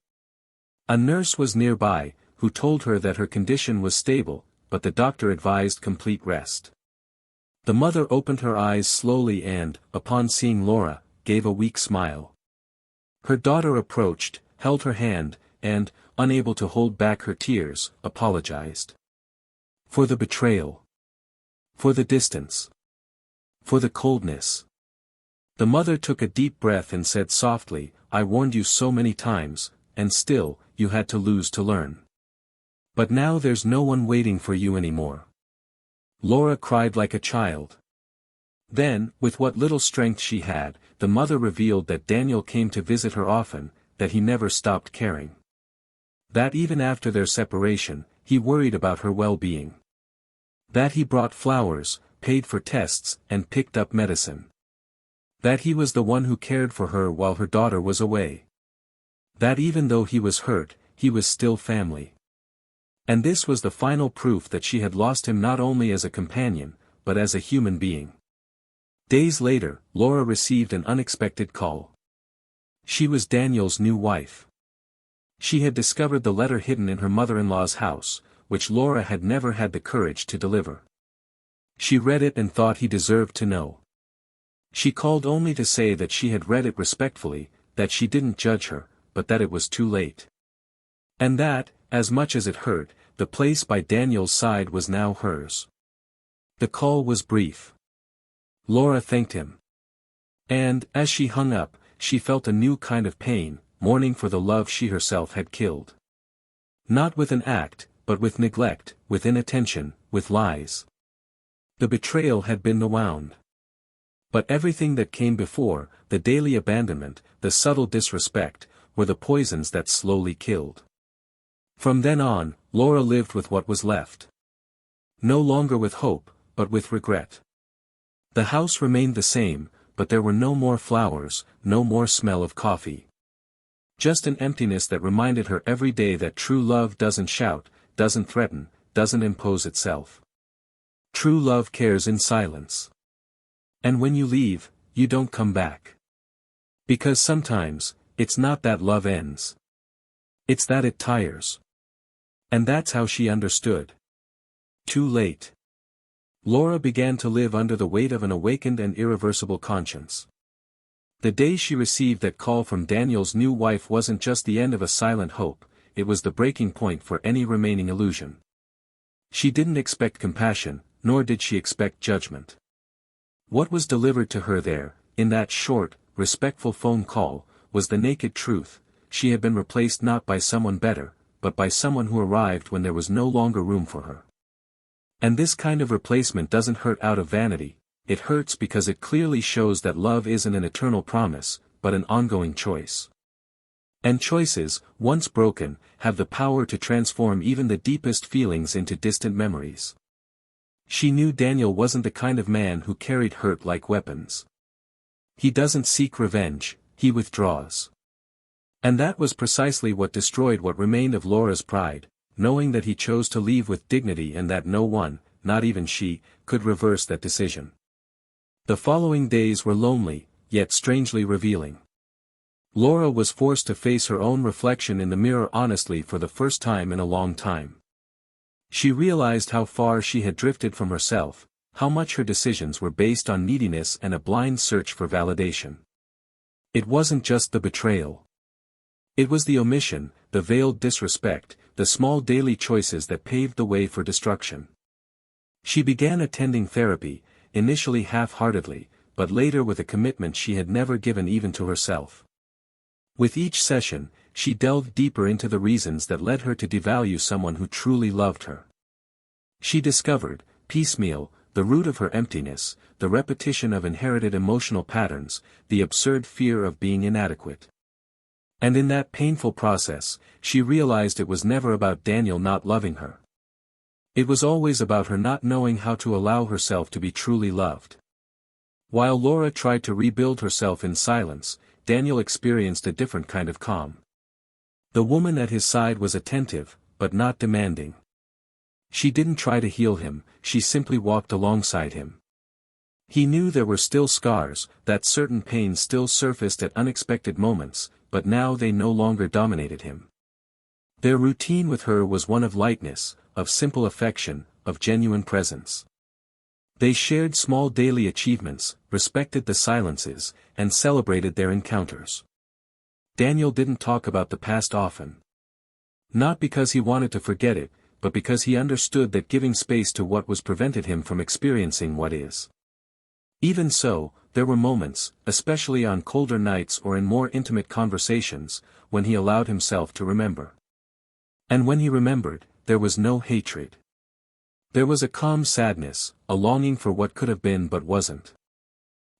A nurse was nearby, who told her that her condition was stable, but the doctor advised complete rest. The mother opened her eyes slowly and, upon seeing Laura, gave a weak smile. Her daughter approached, held her hand, and, unable to hold back her tears, apologized. For the betrayal. For the distance. For the coldness. The mother took a deep breath and said softly, "I warned you so many times, and still, you had to lose to learn. But now there's no one waiting for you anymore." Laura cried like a child. Then, with what little strength she had, the mother revealed that Daniel came to visit her often, that he never stopped caring. That even after their separation, he worried about her well-being. That he brought flowers, paid for tests, and picked up medicine. That he was the one who cared for her while her daughter was away. That even though he was hurt, he was still family. And this was the final proof that she had lost him not only as a companion, but as a human being. Days later, Laura received an unexpected call. She was Daniel's new wife. She had discovered the letter hidden in her mother-in-law's house, which Laura had never had the courage to deliver. She read it and thought he deserved to know. She called only to say that she had read it respectfully, that she didn't judge her, but that it was too late. And that, as much as it hurt, the place by Daniel's side was now hers. The call was brief. Laura thanked him. And, as she hung up, she felt a new kind of pain, mourning for the love she herself had killed. Not with an act, but with neglect, with inattention, with lies. The betrayal had been the wound. But everything that came before, the daily abandonment, the subtle disrespect, were the poisons that slowly killed. From then on, Laura lived with what was left. No longer with hope, but with regret. The house remained the same, but there were no more flowers, no more smell of coffee. Just an emptiness that reminded her every day that true love doesn't shout, doesn't threaten, doesn't impose itself. True love cares in silence. And when you leave, you don't come back. Because sometimes, it's not that love ends. It's that it tires. And that's how she understood. Too late. Laura began to live under the weight of an awakened and irreversible conscience. The day she received that call from Daniel's new wife wasn't just the end of a silent hope, it was the breaking point for any remaining illusion. She didn't expect compassion, nor did she expect judgment. What was delivered to her there, in that short, respectful phone call, was the naked truth: she had been replaced not by someone better, but by someone who arrived when there was no longer room for her. And this kind of replacement doesn't hurt out of vanity, it hurts because it clearly shows that love isn't an eternal promise, but an ongoing choice. And choices, once broken, have the power to transform even the deepest feelings into distant memories. She knew Daniel wasn't the kind of man who carried hurt like weapons. He doesn't seek revenge, he withdraws. And that was precisely what destroyed what remained of Laura's pride, knowing that he chose to leave with dignity and that no one, not even she, could reverse that decision. The following days were lonely, yet strangely revealing. Laura was forced to face her own reflection in the mirror honestly for the first time in a long time. She realized how far she had drifted from herself, how much her decisions were based on neediness and a blind search for validation. It wasn't just the betrayal. It was the omission, the veiled disrespect, the small daily choices that paved the way for destruction. She began attending therapy, initially half-heartedly, but later with a commitment she had never given even to herself. With each session, she delved deeper into the reasons that led her to devalue someone who truly loved her. She discovered, piecemeal, the root of her emptiness, the repetition of inherited emotional patterns, the absurd fear of being inadequate. And in that painful process, she realized it was never about Daniel not loving her. It was always about her not knowing how to allow herself to be truly loved. While Laura tried to rebuild herself in silence, Daniel experienced a different kind of calm. The woman at his side was attentive, but not demanding. She didn't try to heal him, she simply walked alongside him. He knew there were still scars, that certain pains still surfaced at unexpected moments, but now they no longer dominated him. Their routine with her was one of lightness, of simple affection, of genuine presence. They shared small daily achievements, respected the silences, and celebrated their encounters. Daniel didn't talk about the past often. Not because he wanted to forget it, but because he understood that giving space to what was prevented him from experiencing what is. Even so, there were moments, especially on colder nights or in more intimate conversations, when he allowed himself to remember. And when he remembered, there was no hatred. There was a calm sadness, a longing for what could have been but wasn't.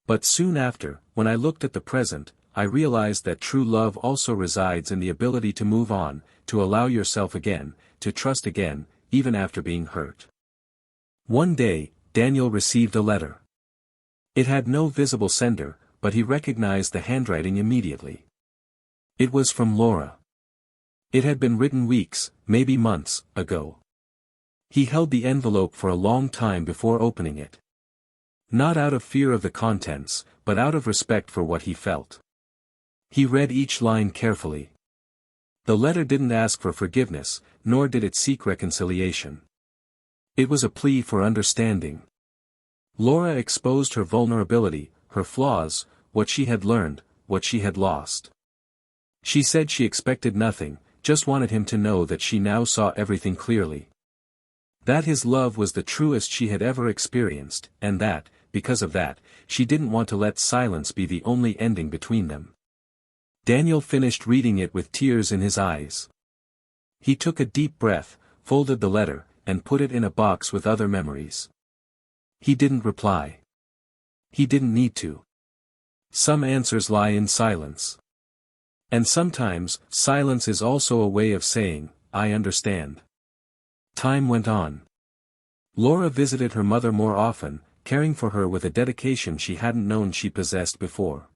But soon after, when I looked at the present, I realized that true love also resides in the ability to move on, to allow yourself again, to trust again, even after being hurt. One day, Daniel received a letter. It had no visible sender, but he recognized the handwriting immediately. It was from Laura. It had been written weeks, maybe months, ago. He held the envelope for a long time before opening it. Not out of fear of the contents, but out of respect for what he felt. He read each line carefully. The letter didn't ask for forgiveness, nor did it seek reconciliation. It was a plea for understanding. Laura exposed her vulnerability, her flaws, what she had learned, what she had lost. She said she expected nothing, just wanted him to know that she now saw everything clearly. That his love was the truest she had ever experienced, and that, because of that, she didn't want to let silence be the only ending between them. Daniel finished reading it with tears in his eyes. He took a deep breath, folded the letter, and put it in a box with other memories. He didn't reply. He didn't need to. Some answers lie in silence. And sometimes, silence is also a way of saying, I understand. Time went on. Laura visited her mother more often, caring for her with a dedication she hadn't known she possessed before.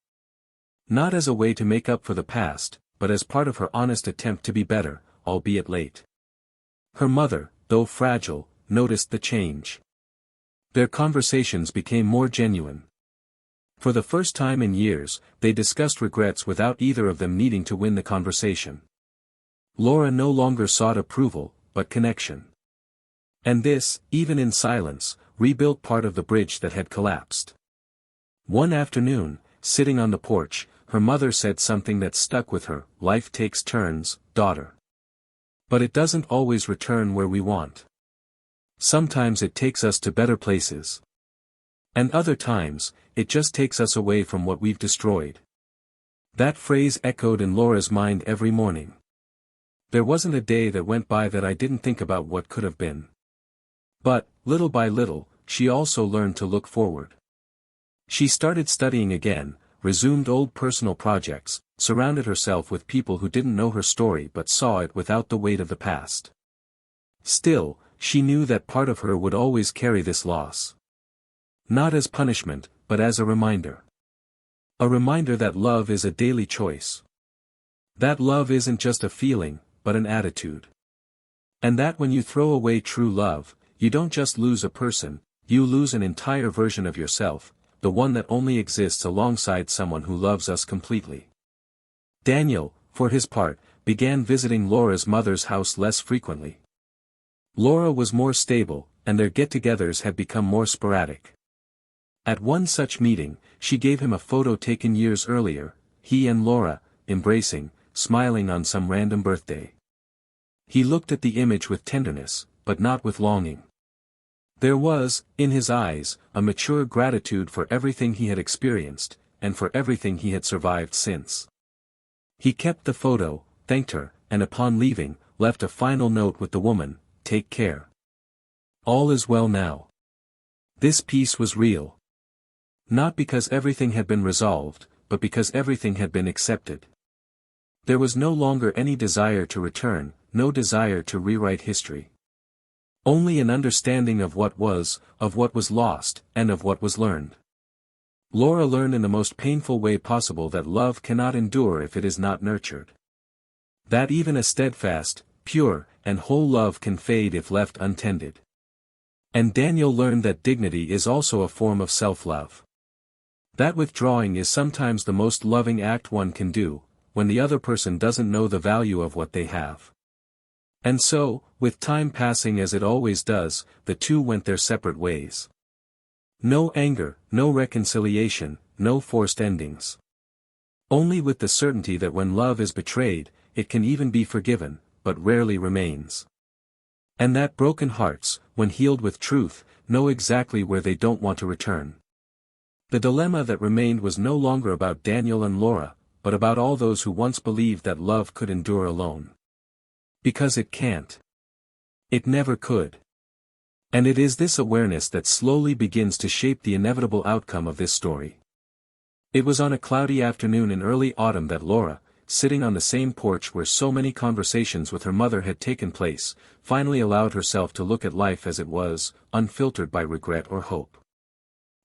Not as a way to make up for the past, but as part of her honest attempt to be better, albeit late. Her mother, though fragile, noticed the change. Their conversations became more genuine. For the first time in years, they discussed regrets without either of them needing to win the conversation. Laura no longer sought approval, but connection. And this, even in silence, rebuilt part of the bridge that had collapsed. One afternoon, sitting on the porch, her mother said something that stuck with her, life takes turns, daughter. But it doesn't always return where we want. Sometimes it takes us to better places. And other times, it just takes us away from what we've destroyed. That phrase echoed in Laura's mind every morning. There wasn't a day that went by that I didn't think about what could have been. But, little by little, she also learned to look forward. She started studying again, resumed old personal projects, surrounded herself with people who didn't know her story but saw it without the weight of the past. Still, she knew that part of her would always carry this loss. Not as punishment, but as a reminder. A reminder that love is a daily choice. That love isn't just a feeling, but an attitude. And that when you throw away true love, you don't just lose a person, you lose an entire version of yourself, the one that only exists alongside someone who loves us completely. Daniel, for his part, began visiting Laura's mother's house less frequently. Laura was more stable, and their get-togethers had become more sporadic. At one such meeting, she gave him a photo taken years earlier, he and Laura, embracing, smiling on some random birthday. He looked at the image with tenderness, but not with longing. There was, in his eyes, a mature gratitude for everything he had experienced, and for everything he had survived since. He kept the photo, thanked her, and upon leaving, left a final note with the woman, take care. All is well now. This peace was real. Not because everything had been resolved, but because everything had been accepted. There was no longer any desire to return, no desire to rewrite history. Only an understanding of what was lost, and of what was learned. Laura learned in the most painful way possible that love cannot endure if it is not nurtured. That even a steadfast, pure, and whole love can fade if left untended. And Daniel learned that dignity is also a form of self-love. That withdrawing is sometimes the most loving act one can do, when the other person doesn't know the value of what they have. And so, with time passing as it always does, the two went their separate ways. No anger, no reconciliation, no forced endings. Only with the certainty that when love is betrayed, it can even be forgiven, but rarely remains. And that broken hearts, when healed with truth, know exactly where they don't want to return. The dilemma that remained was no longer about Daniel and Laura, but about all those who once believed that love could endure alone. Because it can't. It never could. And it is this awareness that slowly begins to shape the inevitable outcome of this story. It was on a cloudy afternoon in early autumn that Laura, sitting on the same porch where so many conversations with her mother had taken place, finally allowed herself to look at life as it was, unfiltered by regret or hope.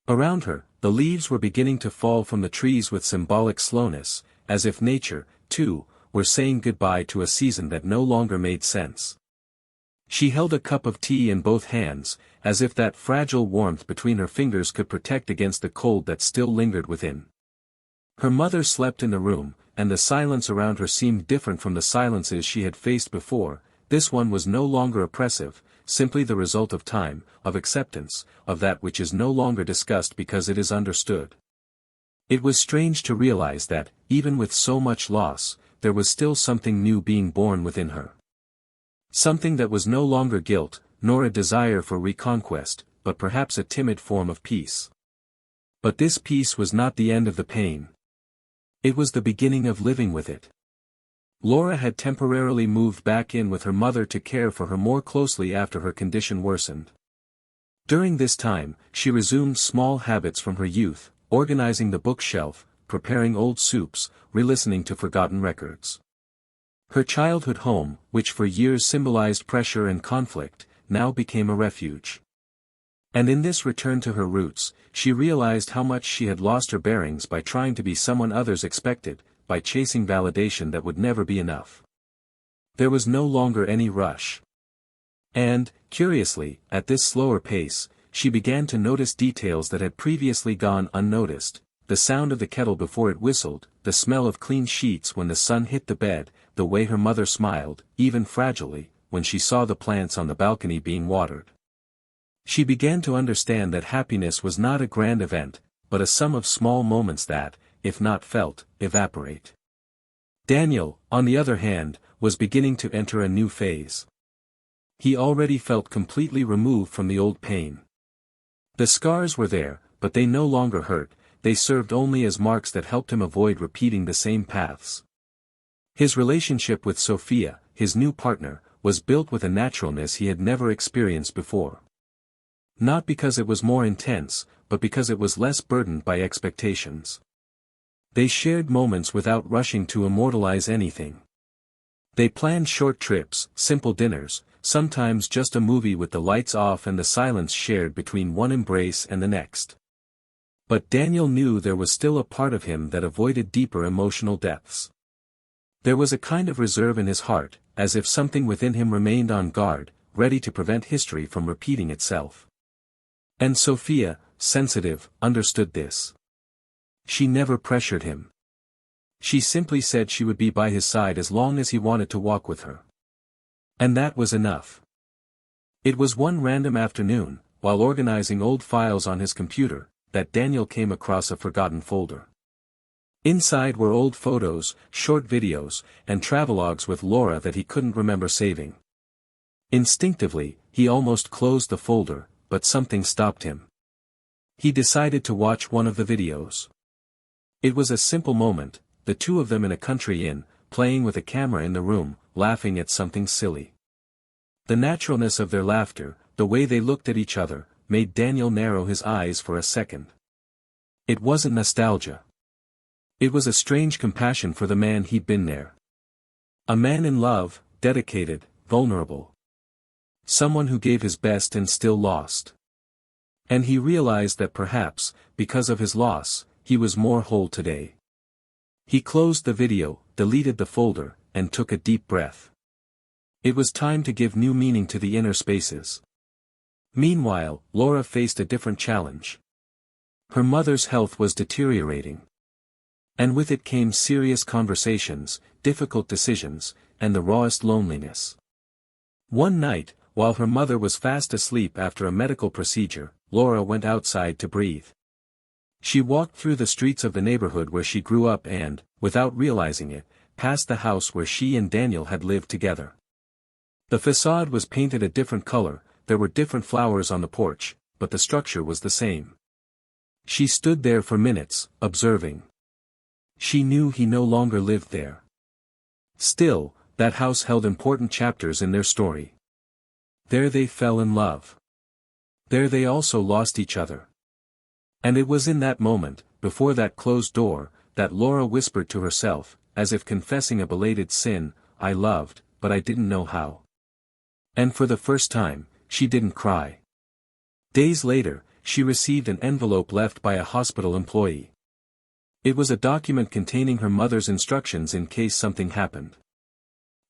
Around her, the leaves were beginning to fall from the trees with symbolic slowness, as if nature, too, were saying goodbye to a season that no longer made sense. She held a cup of tea in both hands, as if that fragile warmth between her fingers could protect against the cold that still lingered within. Her mother slept in the room, and the silence around her seemed different from the silences she had faced before. This one was no longer oppressive, simply the result of time, of acceptance, of that which is no longer discussed because it is understood. It was strange to realize that, even with so much loss, there was still something new being born within her. Something that was no longer guilt, nor a desire for reconquest, but perhaps a timid form of peace. But this peace was not the end of the pain. It was the beginning of living with it. Laura had temporarily moved back in with her mother to care for her more closely after her condition worsened. During this time, she resumed small habits from her youth, organizing the bookshelf, preparing old soups, re-listening to forgotten records. Her childhood home, which for years symbolized pressure and conflict, now became a refuge. And in this return to her roots, she realized how much she had lost her bearings by trying to be someone others expected, by chasing validation that would never be enough. There was no longer any rush. And, curiously, at this slower pace, she began to notice details that had previously gone unnoticed: the sound of the kettle before it whistled, the smell of clean sheets when the sun hit the bed, the way her mother smiled, even fragilely, when she saw the plants on the balcony being watered. She began to understand that happiness was not a grand event, but a sum of small moments that, if not felt, evaporate. Daniel, on the other hand, was beginning to enter a new phase. He already felt completely removed from the old pain. The scars were there, but they no longer hurt, they served only as marks that helped him avoid repeating the same paths. His relationship with Sophia, his new partner, was built with a naturalness he had never experienced before. Not because it was more intense, but because it was less burdened by expectations. They shared moments without rushing to immortalize anything. They planned short trips, simple dinners, sometimes just a movie with the lights off and the silence shared between one embrace and the next. But Daniel knew there was still a part of him that avoided deeper emotional depths. There was a kind of reserve in his heart, as if something within him remained on guard, ready to prevent history from repeating itself. And Sophia, sensitive, understood this. She never pressured him. She simply said she would be by his side as long as he wanted to walk with her. And that was enough. It was one random afternoon, while organizing old files on his computer, that Daniel came across a forgotten folder. Inside were old photos, short videos, and travelogues with Laura that he couldn't remember saving. Instinctively, he almost closed the folder, but something stopped him. He decided to watch one of the videos. It was a simple moment, the two of them in a country inn, playing with a camera in the room, laughing at something silly. The naturalness of their laughter, the way they looked at each other, made Daniel narrow his eyes for a second. It wasn't nostalgia. It was a strange compassion for the man he'd been there. A man in love, dedicated, vulnerable. Someone who gave his best and still lost. And he realized that perhaps, because of his loss, he was more whole today. He closed the video, deleted the folder, and took a deep breath. It was time to give new meaning to the inner spaces. Meanwhile, Laura faced a different challenge. Her mother's health was deteriorating. And with it came serious conversations, difficult decisions, and the rawest loneliness. One night, while her mother was fast asleep after a medical procedure, Laura went outside to breathe. She walked through the streets of the neighborhood where she grew up and, without realizing it, passed the house where she and Daniel had lived together. The facade was painted a different color, there were different flowers on the porch, but the structure was the same. She stood there for minutes, observing. She knew he no longer lived there. Still, that house held important chapters in their story. There they fell in love. There they also lost each other. And it was in that moment, before that closed door, that Laura whispered to herself, as if confessing a belated sin, "I loved, but I didn't know how." And for the first time, she didn't cry. Days later, she received an envelope left by a hospital employee. It was a document containing her mother's instructions in case something happened.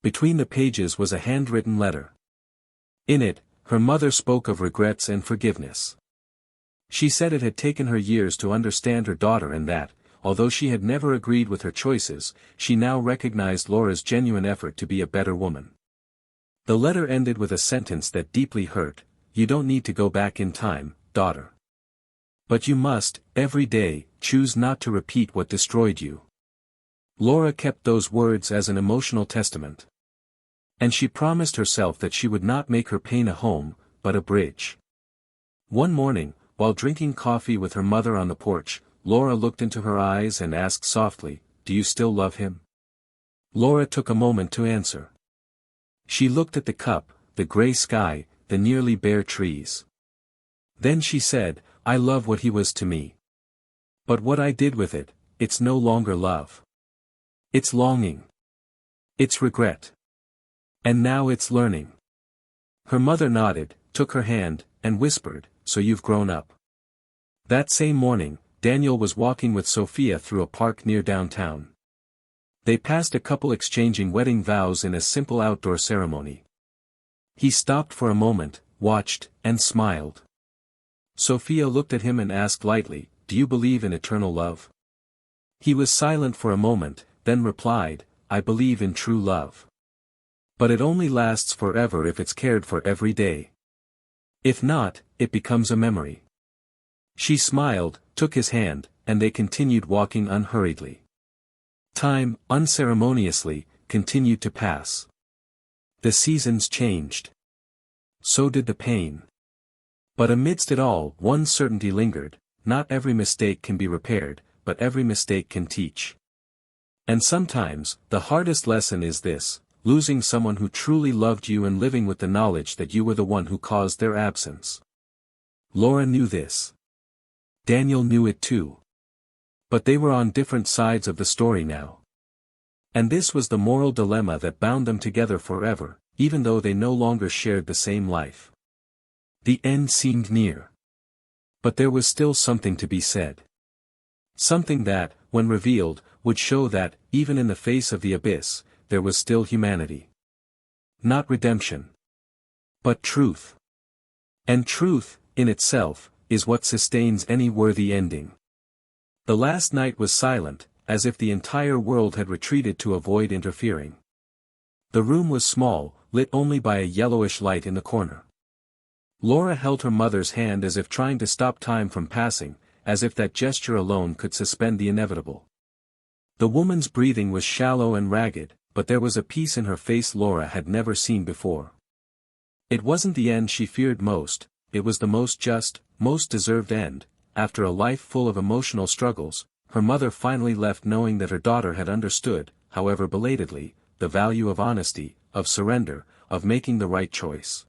Between the pages was a handwritten letter. In it, her mother spoke of regrets and forgiveness. She said it had taken her years to understand her daughter and that, although she had never agreed with her choices, she now recognized Laura's genuine effort to be a better woman. The letter ended with a sentence that deeply hurt: "You don't need to go back in time, daughter. But you must, every day, choose not to repeat what destroyed you." Laura kept those words as an emotional testament. And she promised herself that she would not make her pain a home, but a bridge. One morning, while drinking coffee with her mother on the porch, Laura looked into her eyes and asked softly, do you still love him? Laura took a moment to answer. She looked at the cup, the grey sky, the nearly bare trees. Then she said, I love what he was to me. But what I did with it, it's no longer love. It's longing. It's regret. And now it's learning. Her mother nodded, took her hand, and whispered, so you've grown up. That same morning, Daniel was walking with Sophia through a park near downtown. They passed a couple exchanging wedding vows in a simple outdoor ceremony. He stopped for a moment, watched, and smiled. Sophia looked at him and asked lightly, do you believe in eternal love? He was silent for a moment, then replied, I believe in true love. But it only lasts forever if it's cared for every day. If not, it becomes a memory. She smiled, took his hand, and they continued walking unhurriedly. Time, unceremoniously, continued to pass. The seasons changed. So did the pain. But amidst it all, one certainty lingered, not every mistake can be repaired, but every mistake can teach. And sometimes, the hardest lesson is this, losing someone who truly loved you and living with the knowledge that you were the one who caused their absence. Laura knew this. Daniel knew it too. But they were on different sides of the story now. And this was the moral dilemma that bound them together forever, even though they no longer shared the same life. The end seemed near. But there was still something to be said. Something that, when revealed, would show that, even in the face of the abyss, there was still humanity. Not redemption. But truth. And truth, in itself, is what sustains any worthy ending. The last night was silent, as if the entire world had retreated to avoid interfering. The room was small, lit only by a yellowish light in the corner. Laura held her mother's hand as if trying to stop time from passing, as if that gesture alone could suspend the inevitable. The woman's breathing was shallow and ragged, but there was a peace in her face Laura had never seen before. It wasn't the end she feared most, it was the most just, most deserved end. After a life full of emotional struggles, her mother finally left knowing that her daughter had understood, however belatedly, the value of honesty, of surrender, of making the right choice.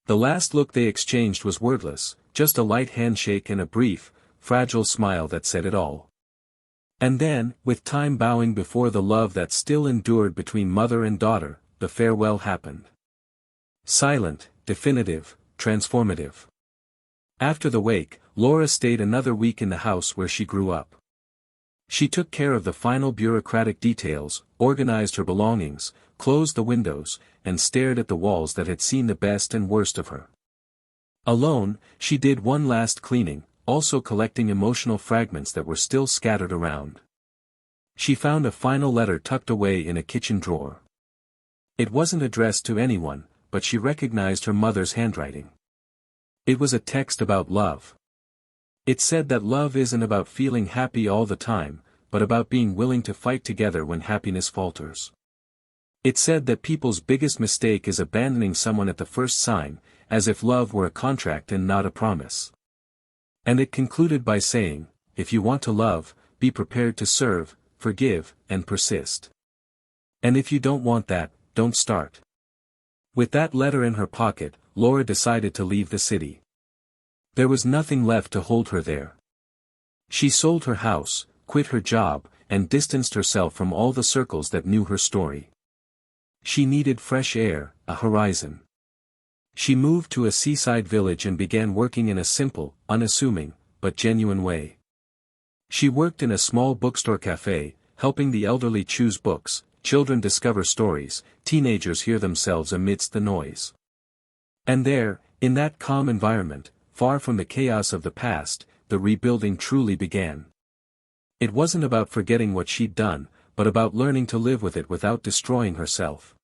The last look they exchanged was wordless, just a light handshake and a brief, fragile smile that said it all. And then, with time bowing before the love that still endured between mother and daughter, the farewell happened. Silent, definitive, transformative. After the wake, Laura stayed another week in the house where she grew up. She took care of the final bureaucratic details, organized her belongings, closed the windows, and stared at the walls that had seen the best and worst of her. Alone, she did one last cleaning, also collecting emotional fragments that were still scattered around. She found a final letter tucked away in a kitchen drawer. It wasn't addressed to anyone, but she recognized her mother's handwriting. It was a text about love. It said that love isn't about feeling happy all the time, but about being willing to fight together when happiness falters. It said that people's biggest mistake is abandoning someone at the first sign, as if love were a contract and not a promise. And it concluded by saying, if you want to love, be prepared to serve, forgive, and persist. And if you don't want that, don't start. With that letter in her pocket, Laura decided to leave the city. There was nothing left to hold her there. She sold her house, quit her job, and distanced herself from all the circles that knew her story. She needed fresh air, a horizon. She moved to a seaside village and began working in a simple, unassuming, but genuine way. She worked in a small bookstore cafe, helping the elderly choose books, children discover stories, teenagers hear themselves amidst the noise. And there, in that calm environment, far from the chaos of the past, the rebuilding truly began. It wasn't about forgetting what she'd done, but about learning to live with it without destroying herself.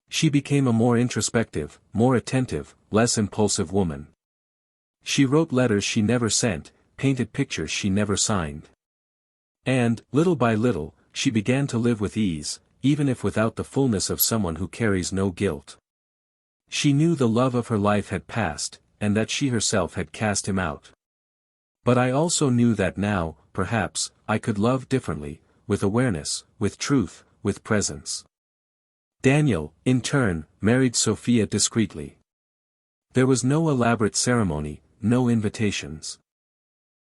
She became a more introspective, more attentive, less impulsive woman. She wrote letters she never sent, painted pictures she never signed. And, little by little, she began to live with ease, even if without the fullness of someone who carries no guilt. She knew the love of her life had passed, and that she herself had cast him out. But I also knew that now, perhaps, I could love differently, with awareness, with truth, with presence. Daniel, in turn, married Sophia discreetly. There was no elaborate ceremony, no invitations.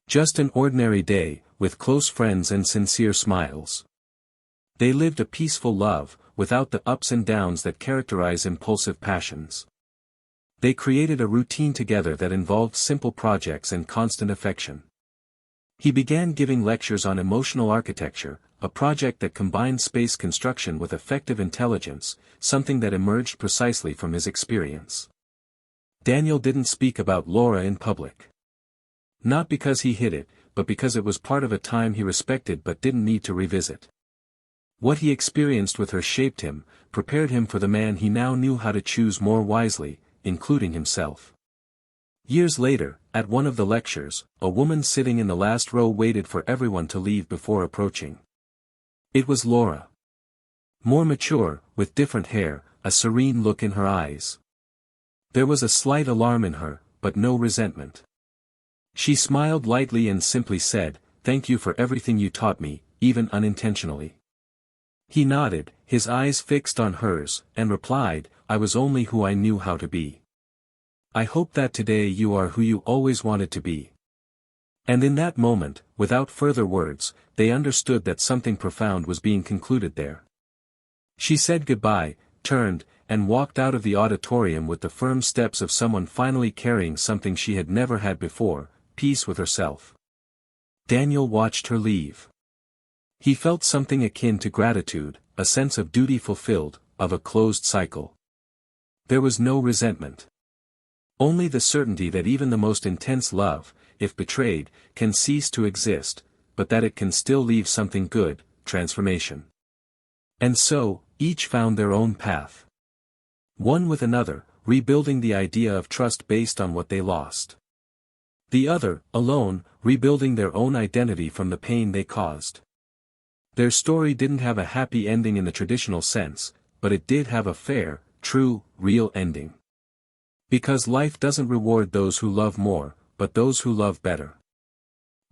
Just an ordinary day, with close friends and sincere smiles. They lived a peaceful love, without the ups and downs that characterize impulsive passions. They created a routine together that involved simple projects and constant affection. He began giving lectures on emotional architecture, a project that combined space construction with effective intelligence, something that emerged precisely from his experience. Daniel didn't speak about Laura in public. Not because he hid it, but because it was part of a time he respected but didn't need to revisit. What he experienced with her shaped him, prepared him for the man he now knew how to choose more wisely, including himself. Years later, at one of the lectures, a woman sitting in the last row waited for everyone to leave before approaching. It was Laura. More mature, with different hair, a serene look in her eyes. There was a slight alarm in her, but no resentment. She smiled lightly and simply said, "Thank you for everything you taught me, even unintentionally." He nodded, his eyes fixed on hers, and replied, "I was only who I knew how to be. I hope that today you are who you always wanted to be." And in that moment, without further words, they understood that something profound was being concluded there. She said goodbye, turned, and walked out of the auditorium with the firm steps of someone finally carrying something she had never had before, peace with herself. Daniel watched her leave. He felt something akin to gratitude, a sense of duty fulfilled, of a closed cycle. There was no resentment. Only the certainty that even the most intense love, if betrayed, can cease to exist, but that it can still leave something good, transformation. And so, each found their own path. One with another, rebuilding the idea of trust based on what they lost. The other, alone, rebuilding their own identity from the pain they caused. Their story didn't have a happy ending in the traditional sense, but it did have a fair, true, real ending. Because life doesn't reward those who love more, but those who love better.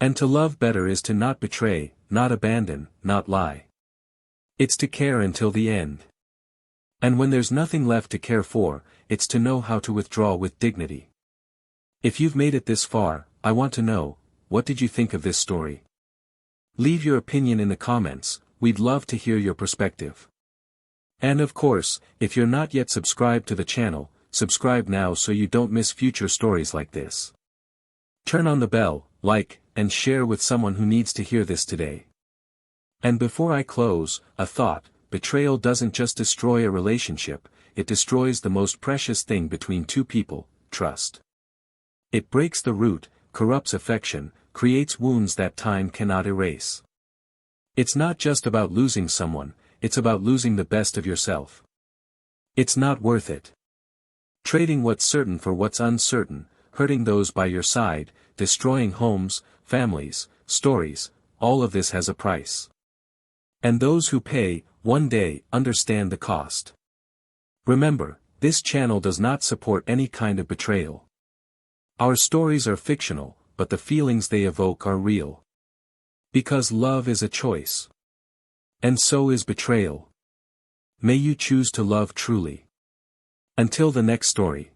And to love better is to not betray, not abandon, not lie. It's to care until the end. And when there's nothing left to care for, it's to know how to withdraw with dignity. If you've made it this far, I want to know, what did you think of this story? Leave your opinion in the comments, we'd love to hear your perspective. And of course, if you're not yet subscribed to the channel, subscribe now so you don't miss future stories like this. Turn on the bell, like, and share with someone who needs to hear this today. And before I close, a thought: betrayal doesn't just destroy a relationship, it destroys the most precious thing between two people, trust. It breaks the root, corrupts affection, creates wounds that time cannot erase. It's not just about losing someone, it's about losing the best of yourself. It's not worth it. Trading what's certain for what's uncertain, hurting those by your side, destroying homes, families, stories, all of this has a price. And those who pay, one day, understand the cost. Remember, this channel does not support any kind of betrayal. Our stories are fictional, but the feelings they evoke are real. Because love is a choice. And so is betrayal. May you choose to love truly. Until the next story.